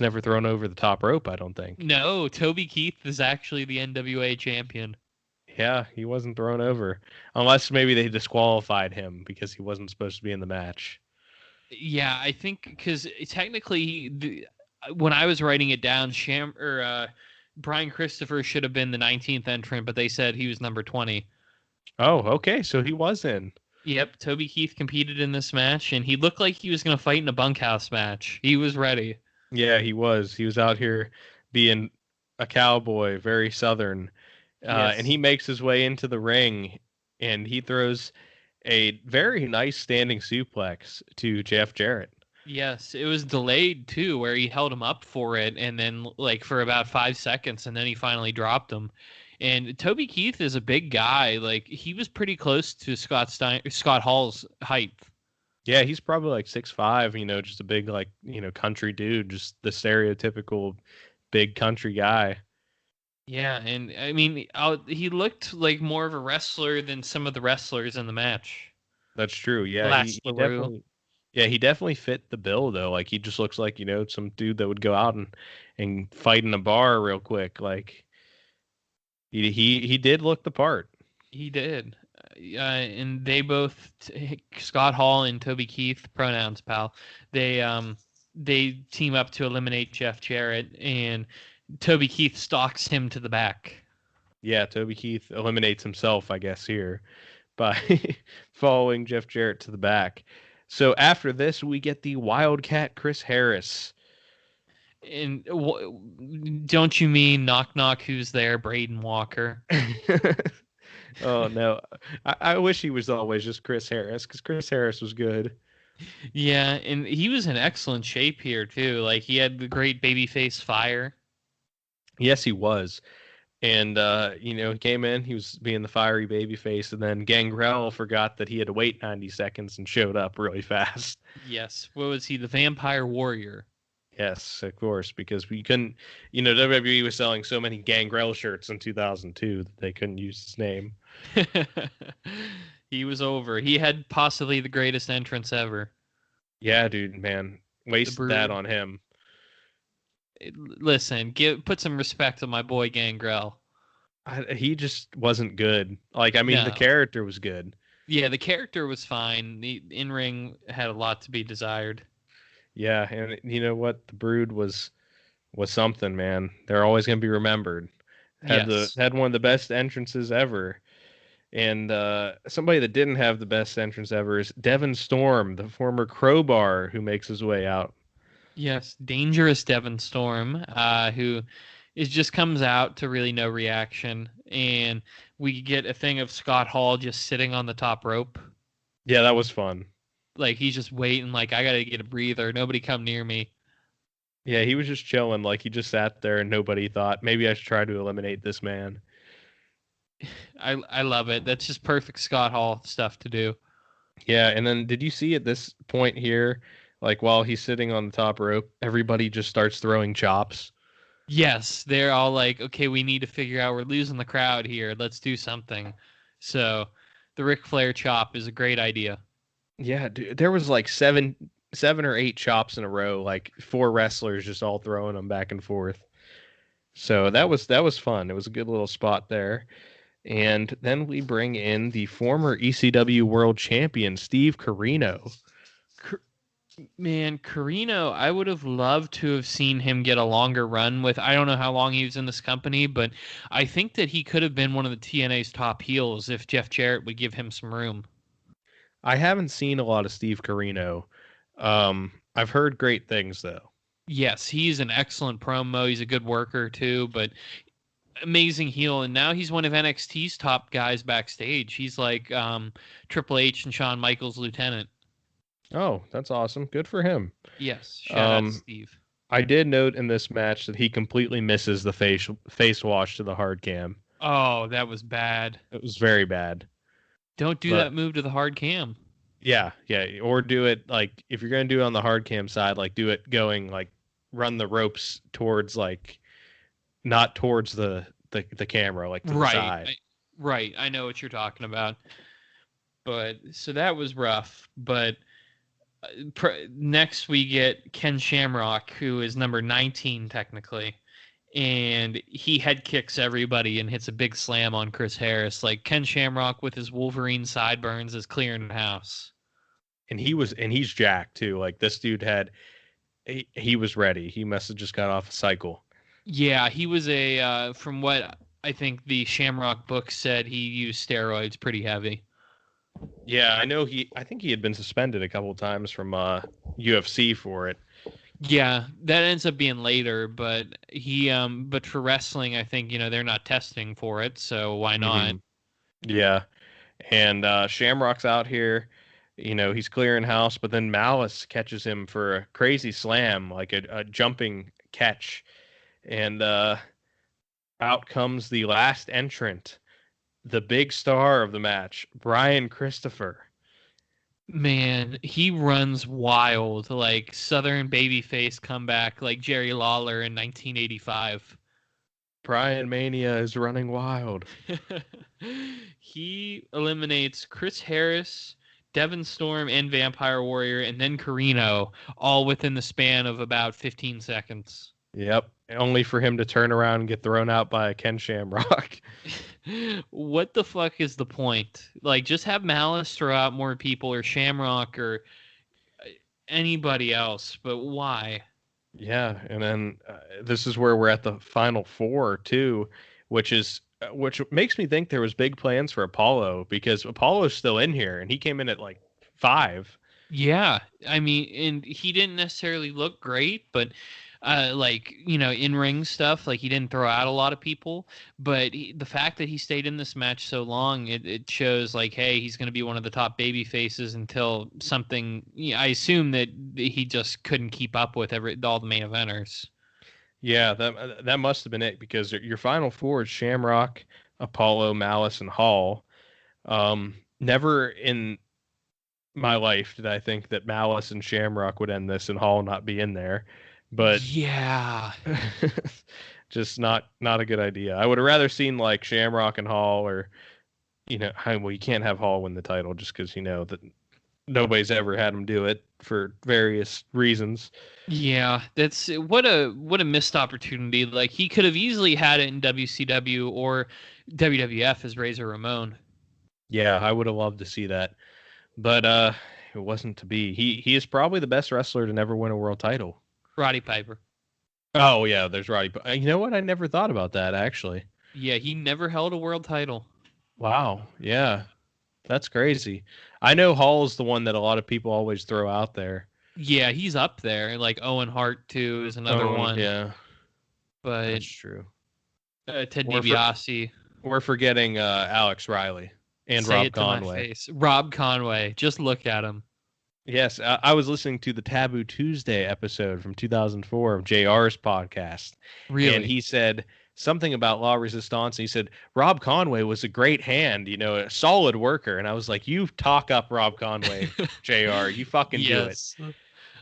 never thrown over the top rope, I don't think. No, Toby Keith is actually the NWA champion. Yeah, he wasn't thrown over. Unless maybe they disqualified him because he wasn't supposed to be in the match. Yeah, I think because technically, when I was writing it down, Brian Christopher should have been the 19th entrant, but they said he was number 20. Oh, okay, so he was in. Yep, Toby Keith competed in this match, and he looked like he was going to fight in a bunkhouse match. He was ready. Yeah, he was. He was out here being a cowboy, very southern. And Yes. he makes his way into the ring and he throws a very nice standing suplex to Jeff Jarrett. Yes, it was delayed too, where he held him up for it, and then like for about 5 seconds, and then he finally dropped him. And Toby Keith is a big guy; like he was pretty close to Scott Hall's height. Yeah, he's probably like 6'5", just a big like, country dude, just the stereotypical big country guy. Yeah, and I mean, he looked like more of a wrestler than some of the wrestlers in the match. That's true. Yeah, Last LaRue. he definitely fit the bill though. Like he just looks like, some dude that would go out and fight in a bar real quick. Like he did look the part. He did. And they both, Scott Hall and Toby Keith, pronouns, pal. They team up to eliminate Jeff Jarrett, and Toby Keith stalks him to the back. Yeah, Toby Keith eliminates himself, I guess, here by following Jeff Jarrett to the back. So after this, we get the Wildcat Chris Harris. And don't you mean knock knock? Who's there? Braden Walker. Oh no, I wish he was always just Chris Harris because Chris Harris was good. Yeah, and he was in excellent shape here too. Like he had the great babyface fire. Yes, he was. And he came in, he was being the fiery baby face, and then Gangrel forgot that he had to wait 90 seconds and showed up really fast. Yes. What was he? The Vampire Warrior. Yes, of course, because we couldn't, WWE was selling so many Gangrel shirts in 2002 that they couldn't use his name. He was over. He had possibly the greatest entrance ever. Yeah, dude, man. Wasted that on him. Listen, put some respect on my boy Gangrel. He just wasn't good. Like, I mean, No. The character was good. Yeah, the character was fine. The in-ring had a lot to be desired. Yeah, and you know what? The Brood was something, man. They're always going to be remembered. Had one of the best entrances ever. And somebody that didn't have the best entrance ever is Devon Storm, the former Crowbar, who makes his way out. Yes, dangerous Devon Storm, who just comes out to really no reaction, and we get a thing of Scott Hall just sitting on the top rope. Yeah, that was fun. Like he's just waiting, like I gotta get a breather. Nobody come near me. Yeah, he was just chilling, like he just sat there and nobody thought maybe I should try to eliminate this man. I love it. That's just perfect Scott Hall stuff to do. Yeah, and then did you see at this point here, like while he's sitting on the top rope, everybody just starts throwing chops? Yes, they're all like, okay, we need to figure out we're losing the crowd here. Let's do something. So the Ric Flair chop is a great idea. Yeah, dude, there was like seven or eight chops in a row, like four wrestlers just all throwing them back and forth. So that was fun. It was a good little spot there. And then we bring in the former ECW World Champion, Steve Corino. Man, Corino, I would have loved to have seen him get a longer run with. I don't know how long he was in this company, but I think that he could have been one of the TNA's top heels if Jeff Jarrett would give him some room. I haven't seen a lot of Steve Corino. I've heard great things, though. Yes, he's an excellent promo. He's a good worker, too, but amazing heel. And now he's one of NXT's top guys backstage. He's like Triple H and Shawn Michaels' lieutenant. Oh, that's awesome. Good for him. Yes, shout out to Um, Steve. I did note in this match that he completely misses the face wash to the hard cam. Oh, that was bad. It was very bad. Don't do But that move to the hard cam. yeah, yeah, or do it like if you're gonna do it on the hard cam side, like do it going like run the ropes towards like not towards the camera, like to the Right. side. Right. I know what you're talking about. But so that was rough. But next we get Ken Shamrock, who is number 19 technically, and he head kicks everybody and hits a big slam on Chris Harris. Like Ken Shamrock with his Wolverine sideburns is clearing the house. And he's jacked too. Like this dude had he was ready. He must have just got off a cycle. Yeah, he was from what I think the Shamrock book said, he used steroids pretty heavy. Yeah, I know I think he had been suspended a couple of times from UFC for it. Yeah, that ends up being later, but but for wrestling, I think, they're not testing for it, so why not? Hmm. Yeah. And Shamrock's out here, he's clearing house, but then Malice catches him for a crazy slam, like a jumping catch. And out comes the last entrant, the big star of the match, Brian Christopher. Man, he runs wild, like Southern babyface comeback, like Jerry Lawler in 1985. Brian Mania is running wild. He eliminates Chris Harris, Devon Storm, and Vampire Warrior, and then Carino, all within the span of about 15 seconds. Yep. Only for him to turn around and get thrown out by Ken Shamrock. What the fuck is the point? Like, just have Malice throw out more people, or Shamrock, or anybody else, but why? Yeah, and then this is where we're at the final four too, which makes me think there was big plans for Apollo because Apollo's still in here and he came in at like 5. Yeah, I mean, and he didn't necessarily look great, but like, in ring stuff, like he didn't throw out a lot of people, but the fact that he stayed in this match so long, it shows like, hey, he's going to be one of the top baby faces until something. I assume that he just couldn't keep up with all the main eventers. Yeah, that must have been it because your final four is Shamrock, Apollo, Malice, and Hall. Never in my life did I think that Malice and Shamrock would end this and Hall not be in there, but Yeah. just not a good idea. I would have rather seen like Shamrock and Hall, or well, you can't have Hall win the title just because that nobody's ever had him do it for various reasons. Yeah, that's what a missed opportunity. Like he could have easily had it in WCW or WWF as Razor Ramon. Yeah, I would have loved to see that, but it wasn't to be. He is probably the best wrestler to never win a world title. Roddy Piper. Oh yeah, there's Roddy. You know what? I never thought about that actually. Yeah, he never held a world title. Wow. Yeah, that's crazy. I know Hall is the one that a lot of people always throw out there. Yeah, he's up there. Like Owen Hart too is another one. Yeah, but that's true. Ted DiBiase. We're forgetting Alex Riley and Say Rob it Conway. To my face. Rob Conway. Just look at him. Yes, I was listening to the Taboo Tuesday episode from 2004 of JR's podcast. Really? And he said something about La Resistance. He said, Rob Conway was a great hand, a solid worker. And I was like, you talk up Rob Conway, JR. You fucking do it.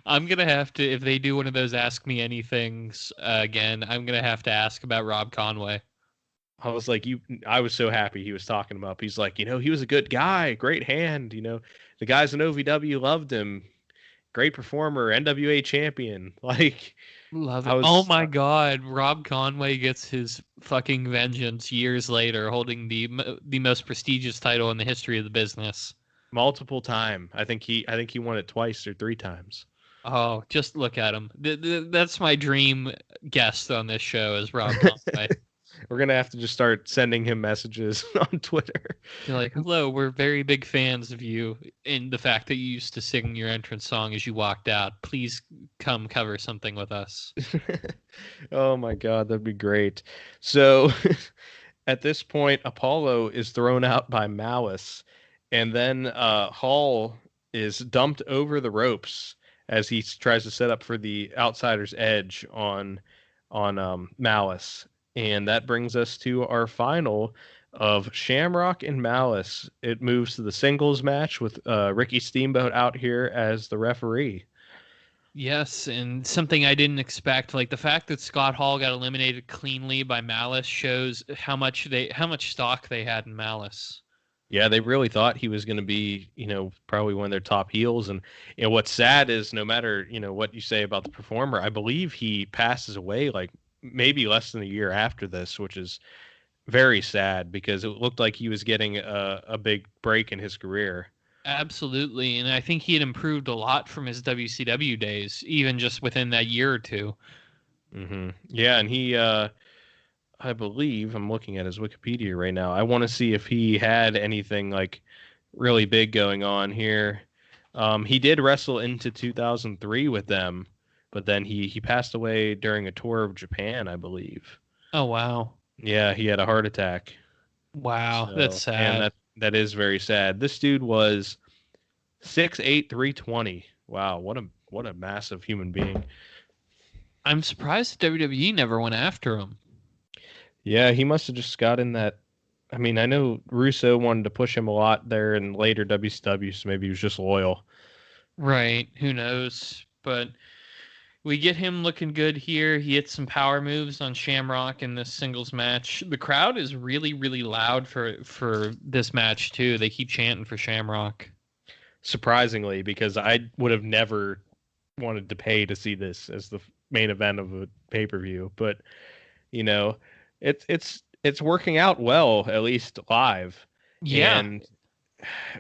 I'm going to have to, if they do one of those Ask Me Anythings again, I'm going to have to ask about Rob Conway. I was like, I was so happy he was talking him up. He's like, he was a good guy, great hand, the guys in OVW loved him. Great performer, NWA champion. Like, love it. Oh my God. Rob Conway gets his fucking vengeance years later, holding the most prestigious title in the history of the business. Multiple time. I think he won it twice or 3 times. Oh, just look at him. That's my dream guest on this show is Rob Conway. We're going to have to just start sending him messages on Twitter. You're like, hello, we're very big fans of you and the fact that you used to sing your entrance song as you walked out. Please come cover something with us. Oh my God, that'd be great. So at this point, Apollo is thrown out by Malice, and then Hall is dumped over the ropes as he tries to set up for the outsider's edge on Malice. And that brings us to our final of Shamrock and Malice. It moves to the singles match with Ricky Steamboat out here as the referee. Yes, and something I didn't expect, like the fact that Scott Hall got eliminated cleanly by Malice shows how much stock they had in Malice. Yeah, they really thought he was going to be, probably one of their top heels. And what's sad is no matter, what you say about the performer, I believe he passes away like maybe less than a year after this, which is very sad because it looked like he was getting a big break in his career. Absolutely, and I think he had improved a lot from his WCW days, even just within that year or two. Yeah, and he, I believe, I'm looking at his Wikipedia right now. I want to see if he had anything like really big going on here. He did wrestle into 2003 with them, but then he passed away during a tour of Japan, I believe. Oh wow. Yeah, he had a heart attack. Wow, that's So, and sad. that is very sad. This dude was 6'8", 320. Wow, what a massive human being. I'm surprised WWE never went after him. Yeah, he must have just got in that. I mean, I know Russo wanted to push him a lot there in later WCW, so maybe he was just loyal. Right, who knows? But we get him looking good here. He hits some power moves on Shamrock in this singles match. The crowd is really, really loud for this match too. They keep chanting for Shamrock. Surprisingly, because I would have never wanted to pay to see this as the main event of a pay-per-view, but you know, it's working out well, at least live. Yeah. And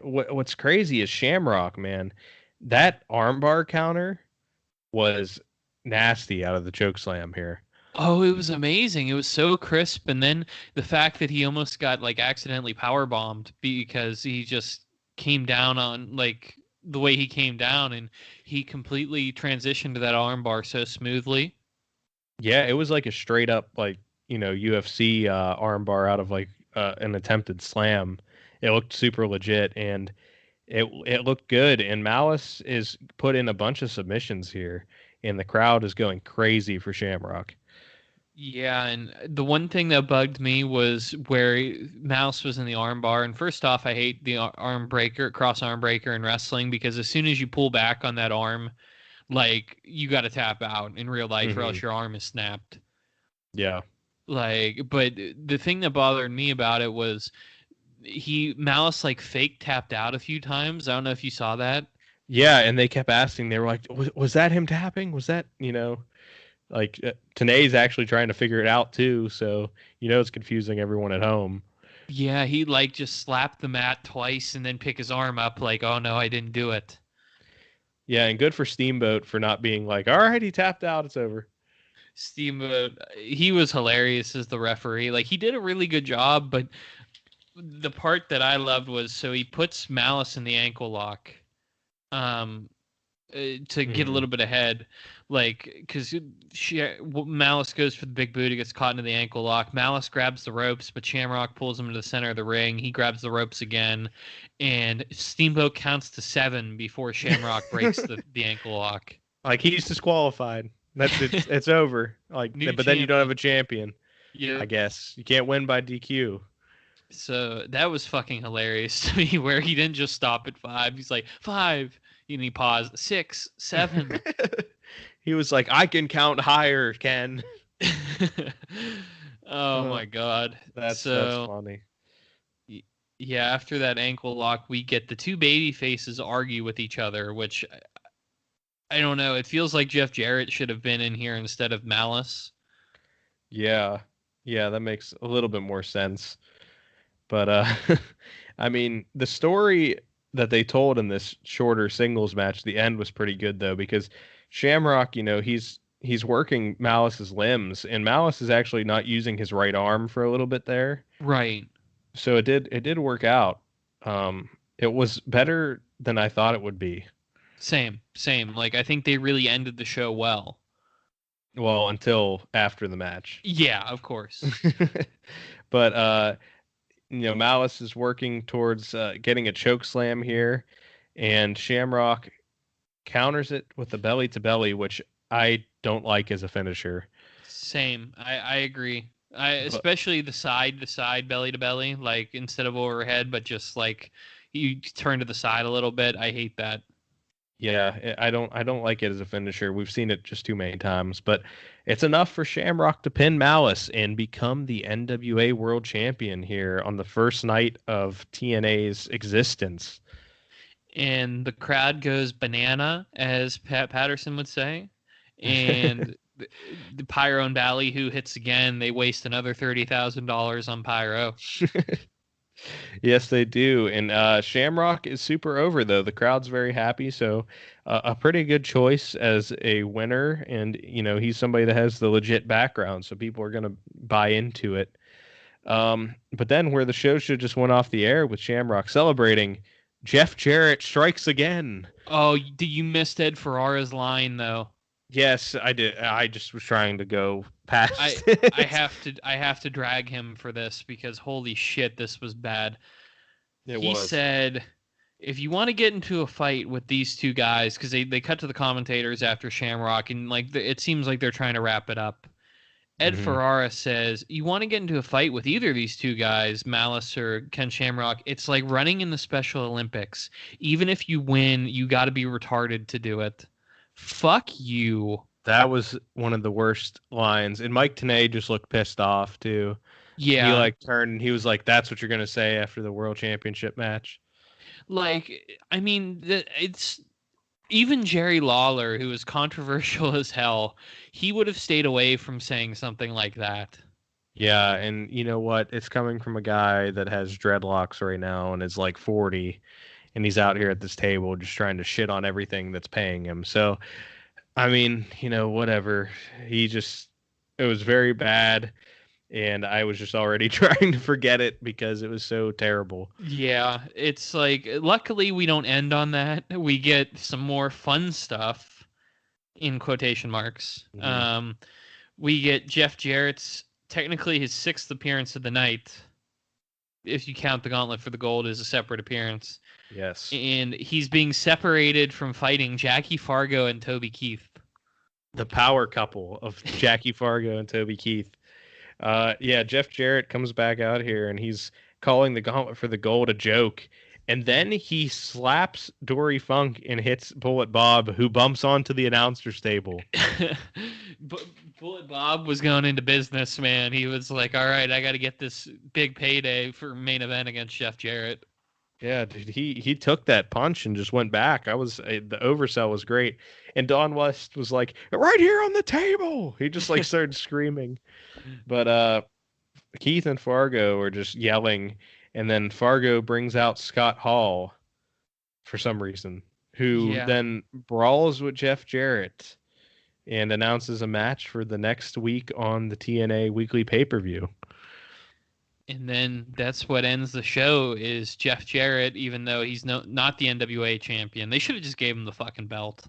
what's crazy is Shamrock, man. That armbar counter was nasty out of the choke slam here. Oh, it was amazing. It was so crisp, and then the fact that he almost got like accidentally power bombed because he just came down on like the way he came down, and he completely transitioned to that armbar so smoothly. Yeah, it was like a straight up like, UFC armbar out of like an attempted slam. It looked super legit and it looked good. And Malice is put in a bunch of submissions here, and the crowd is going crazy for Shamrock. Yeah, and the one thing that bugged me was where Mouse was in the armbar. And first off, I hate the cross arm breaker in wrestling because as soon as you pull back on that arm, like you got to tap out in real life or else your arm is snapped. Yeah. Like, but the thing that bothered me about it was Malice like fake tapped out a few times. I don't know if you saw that. Yeah, and they kept asking. They were like, "Was that him tapping? Was that like Tanae's actually trying to figure it out too?" So it's confusing everyone at home. Yeah, he like just slapped the mat twice and then pick his arm up like, "Oh no, I didn't do it." Yeah, and good for Steamboat for not being like, "All right, he tapped out. It's over." Steamboat, he was hilarious as the referee. Like he did a really good job, but the part that I loved was so he puts Malice in the ankle lock. To get a little bit ahead, like because Malice goes for the big boot, he gets caught into the ankle lock. Malice grabs the ropes, but Shamrock pulls him to the center of the ring. He grabs the ropes again, and Steamboat counts to 7 before Shamrock breaks the ankle lock. Like he's disqualified. That's it. It's over. Like, New but then you don't have a champion. Yeah, I guess you can't win by DQ. so that was fucking hilarious to me. Where he didn't just stop at 5. He's like 5. And he paused 6, 7. He was like, I can count higher, Ken. Oh my god. That's funny. Yeah, after that ankle lock, we get the two baby faces argue with each other, which I don't know. It feels like Jeff Jarrett should have been in here instead of Malice. Yeah. Yeah, that makes a little bit more sense. But I mean, the story that they told in this shorter singles match, the end was pretty good though, because Shamrock, he's working Malice's limbs, and Malice is actually not using his right arm for a little bit there. Right. So it did work out. It was better than I thought it would be. Same. Like I think they really ended the show well. Well, until after the match. Yeah, of course. But Malice is working towards getting a choke slam here, and Shamrock counters it with the belly to belly, which I don't like as a finisher. Same. I agree. But Especially the side to side, belly to belly, like instead of overhead, but just like you turn to the side a little bit. I hate that. yeah, I don't like it as a finisher. We've seen it just too many times, but it's enough for Shamrock to pin Malice and become the NWA World Champion here on the first night of TNA's existence. And the crowd goes banana, as Pat Patterson would say. And the Pyro and Bally, who hits again, they waste another $30,000 on Pyro. Yes, they do. And Shamrock is super over, though. The crowd's very happy. So, a pretty good choice as a winner. And, he's somebody that has the legit background. So, people are going to buy into it. But then, where the show should just went off the air with Shamrock celebrating, Jeff Jarrett strikes again. Oh, you missed Ed Ferrara's line, though. Yes, I did. I just was trying to go past I it. I have to drag him for this because holy shit, this was bad. It He was. said, if you want to get into a fight with these two guys, because they cut to the commentators after Shamrock, and like it seems like they're trying to wrap it up. Ed Hmm. Ferrara says, you want to get into a fight with either of these two guys, Malice or Ken Shamrock, it's like running in the Special Olympics. Even if you win, you got to be retarded to do it. Fuck you. That was one of the worst lines. And Mike Tenay just looked pissed off too. He Yeah. like turned and he was like, "That's what you're gonna say after the World Championship match." Like, I mean, it's even Jerry Lawler, who is controversial as hell, he would have stayed away from saying something like that. Yeah, and you know what? It's coming from a guy that has dreadlocks right now and is like 40, and he's out here at this table just trying to shit on everything that's paying him. So, I mean, whatever. It was very bad, and I was just already trying to forget it because it was so terrible. Yeah, it's like, luckily we don't end on that. We get some more fun stuff in quotation marks. Mhm. We get Jeff Jarrett's technically his sixth appearance of the night, if you count the gauntlet for the gold as a separate appearance. Yes. And he's being separated from fighting Jackie Fargo and Toby Keith. The power couple of Jackie Fargo and Toby Keith. Yeah, Jeff Jarrett comes back out here and he's calling the gauntlet for the gold a joke. And then he slaps Dory Funk and hits Bullet Bob, who bumps onto the announcer's table. Bullet Bob was going into business, man. He was like, all right, I got to get this big payday for main event against Jeff Jarrett. Yeah, dude, he took that punch and just went back. The oversell was great. And Don West was like, right here on the table. He just like started screaming. But Keith and Fargo are just yelling, and then Fargo brings out Scott Hall for some reason, who Yeah. then brawls with Jeff Jarrett and announces a match for the next week on the TNA weekly pay-per-view. And then that's what ends the show is Jeff Jarrett, even though he's not the NWA champion. They should have just gave him the fucking belt.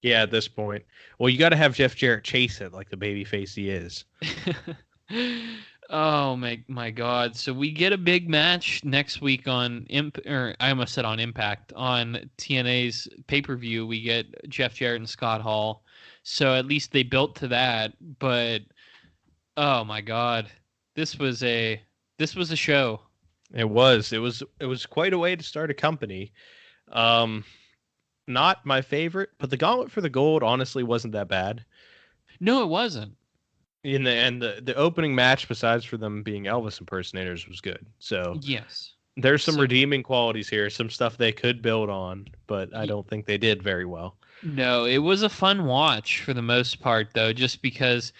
Yeah, at this point. Well, you got to have Jeff Jarrett chase it like the babyface he is. Oh my god. So we get a big match next week on I almost said on Impact. On TNA's pay-per-view, we get Jeff Jarrett and Scott Hall. So at least they built to that, but oh my god. This was a show. It was quite a way to start a company. Not my favorite, but the Gauntlet for the Gold honestly wasn't that bad. No, it wasn't. In the end, the opening match, besides for them being Elvis impersonators, was good. So Yes. there's some So, redeeming qualities here, some stuff they could build on, but I don't think they did very well. no, it was a fun watch for the most part, though, just because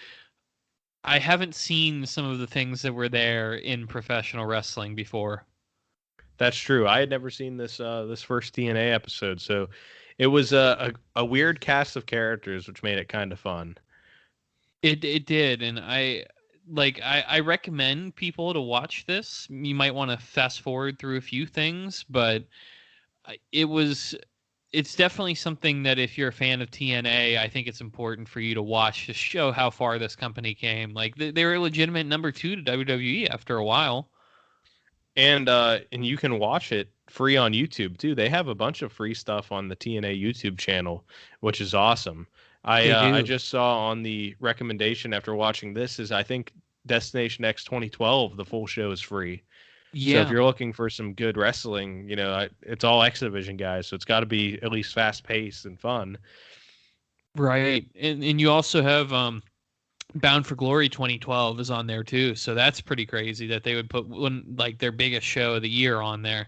I haven't seen some of the things that were there in professional wrestling before. That's true. I had never seen this first TNA episode, so it was a weird cast of characters, which made it kind of fun. It did, and I recommend people to watch this. You might want to fast forward through a few things, but it's definitely something that if you're a fan of TNA, I think it's important for you to watch to show how far this company came. Like they were a legitimate number 2 to WWE after a while. And you can watch it free on YouTube too. They have a bunch of free stuff on the TNA YouTube channel, which is awesome. They I do. just saw on the recommendation after watching this is I think Destination X 2012 the full show is free. So if Yeah, you're looking for some good wrestling, it's all X Division guys, so it's got to be at least fast paced and fun. right. And you also have Bound for Glory 2012 is on there too. So that's pretty crazy that they would put one like their biggest show of the year on there.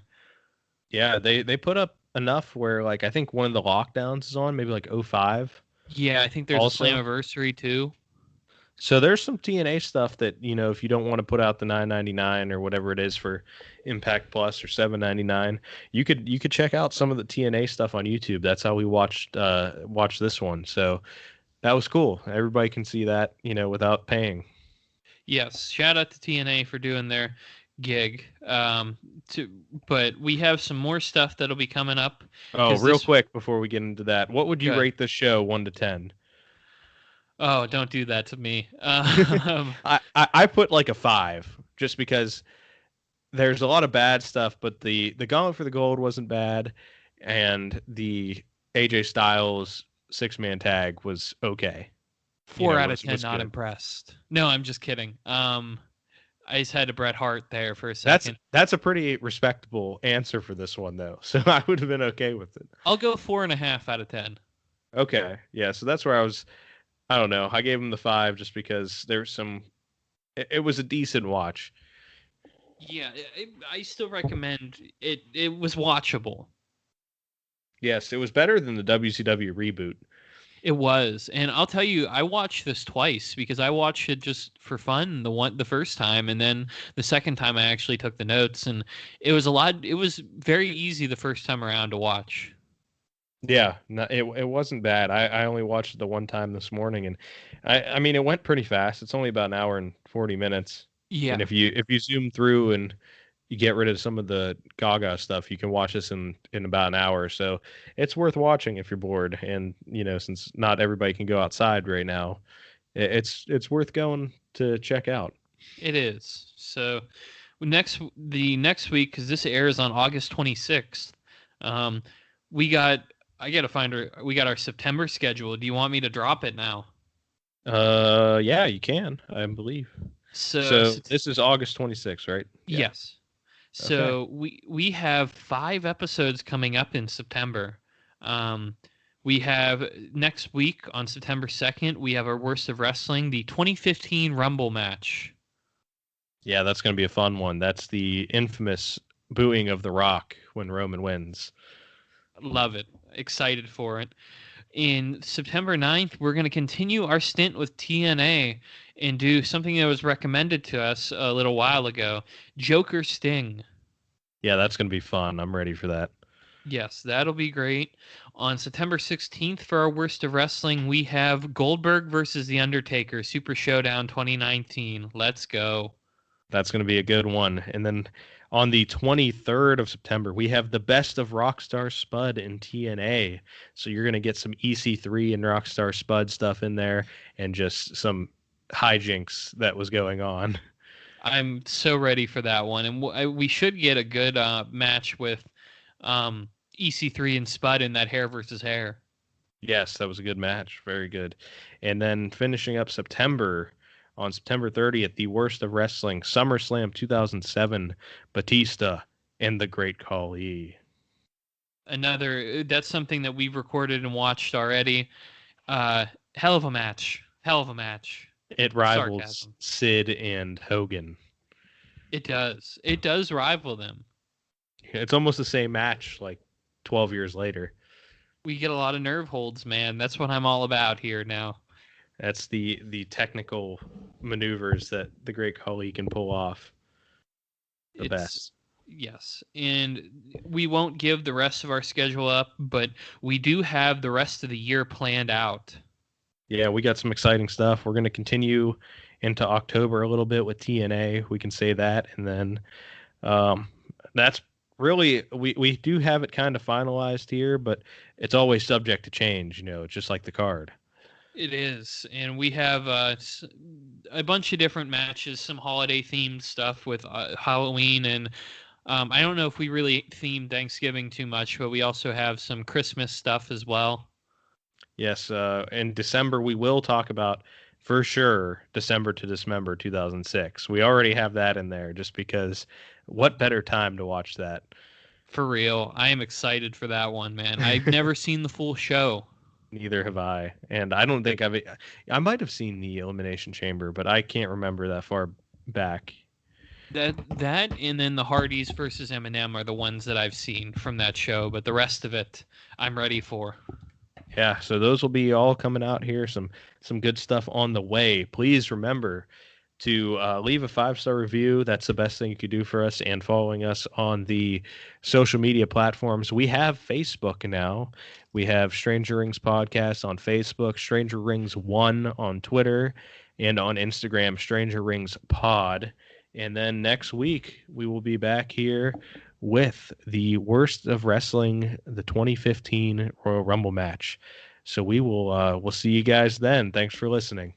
Yeah, they put up enough where like I think one of the lockdowns is on, maybe like '05 Yeah, I think there's a also. Slammiversary too. So there's some TNA stuff that, if you don't want to put out the 9.99 or whatever it is for Impact Plus or 7.99, you could check out some of the TNA stuff on YouTube. That's how we watched this one. So that was cool. Everybody can see that, without paying. Yes, shout out to TNA for doing their gig. But we have some more stuff that'll be coming up Oh, because real this quick before we get into that, what would you good. rate this show 1 to 10? Oh, don't do that to me. I put like a 5 just because there's a lot of bad stuff, but the Gauntlet for the Gold wasn't bad, and the AJ Styles 6-man tag was okay. Four out of Was 10, was not good. impressed. No, I'm just kidding. I just had a Bret Hart there for a That's second. that's a pretty respectable answer for this one though, so I would have been okay with it. I'll go 4.5 out of 10. Okay, yeah, so that's where I was. I don't know. I gave him the 5 just because there's some. It was a decent watch. Yeah, I still recommend it. It was watchable. Yes, it was better than the WCW reboot. It was, and I'll tell you, I watched this twice because I watched it just for fun the first time, and then the second time I actually took the notes, and it was a lot. It was very easy the first time around to watch. Yeah, no, it wasn't bad. I only watched it the one time this morning, and I mean it went pretty fast. It's only about an hour and 40 minutes, and Yeah, if you zoom through and you get rid of some of the Gaga stuff, you can watch this in about an hour. So it's worth watching if you're bored, and since not everybody can go outside right now, it's worth going to check out. it is. So the next week, because this airs on August 26th, um, we got. I gotta find our. We got our September schedule. Do you want me to drop it now? Yeah, you can, I believe. So, So this is August 26th, right? Yeah. yes. Okay. So we have 5 episodes coming up in September. Um, we have next week on September 2nd, we have our Worst of Wrestling, the 2015 Rumble match. Yeah, that's going to be a fun one. That's the infamous booing of The Rock when Roman wins. Love it. Excited for it. In September 9th, we're going to continue our stint with TNA and do something that was recommended to us a little while ago, Joker Sting. Yeah, that's going to be fun. I'm ready for that. Yes, that'll be great. On September 16th, for our Worst of Wrestling, we have Goldberg versus The Undertaker, Super Showdown 2019. Let's go. That's going to be a good one. And then on the 23rd of September, we have the best of Rockstar Spud in TNA. So you're going to get some EC3 and Rockstar Spud stuff in there and just some hijinks that was going on. I'm so ready for that one. And we should get a good match with EC3 and Spud in that hair versus hair. Yes, that was a good match. Very good. And then finishing up September, on September 30th, the worst of wrestling, SummerSlam 2007, Batista and the Great Khali. That's something that we've recorded and watched already. Hell of a match. Hell of a match. It rivals Sarcasm. Sid and Hogan. It does. It does rival them. It's almost the same match, like 12 years later. We get a lot of nerve holds, man. That's what I'm all about here now. That's the technical maneuvers that the Great Khali can pull off. The It's best. yes, and we won't give the rest of our schedule up, but we do have the rest of the year planned out. Yeah, we got some exciting stuff. We're going to continue into October a little bit with TNA. We can say that. And then that's really, we do have it kind of finalized here, but it's always subject to change. It's just like the card. It is, and we have a bunch of different matches, some holiday themed stuff with Halloween, and I don't know if we really theme Thanksgiving too much, but we also have some Christmas stuff as well. Yes, in December we will talk about for sure December to Dismember 2006. We already have that in there just because what better time to watch that? For real, I am excited for that one, man. I've never seen the full show. Neither have I, and I don't think I might have seen the Elimination Chamber, but I can't remember that far back. That and then the Hardys versus Eminem are the ones that I've seen from that show, but the rest of it I'm ready for. Yeah, so those will be all coming out here. Some good stuff on the way. Please remember to leave a 5-star review. That's the best thing you could do for us, and following us on the social media platforms. We have Facebook now. We have Stranger Rings Podcast on Facebook, Stranger Rings 1 on Twitter, and on Instagram, Stranger Rings Pod. And then next week, we will be back here with the worst of wrestling, the 2015 Royal Rumble match. So we'll see you guys then. Thanks for listening.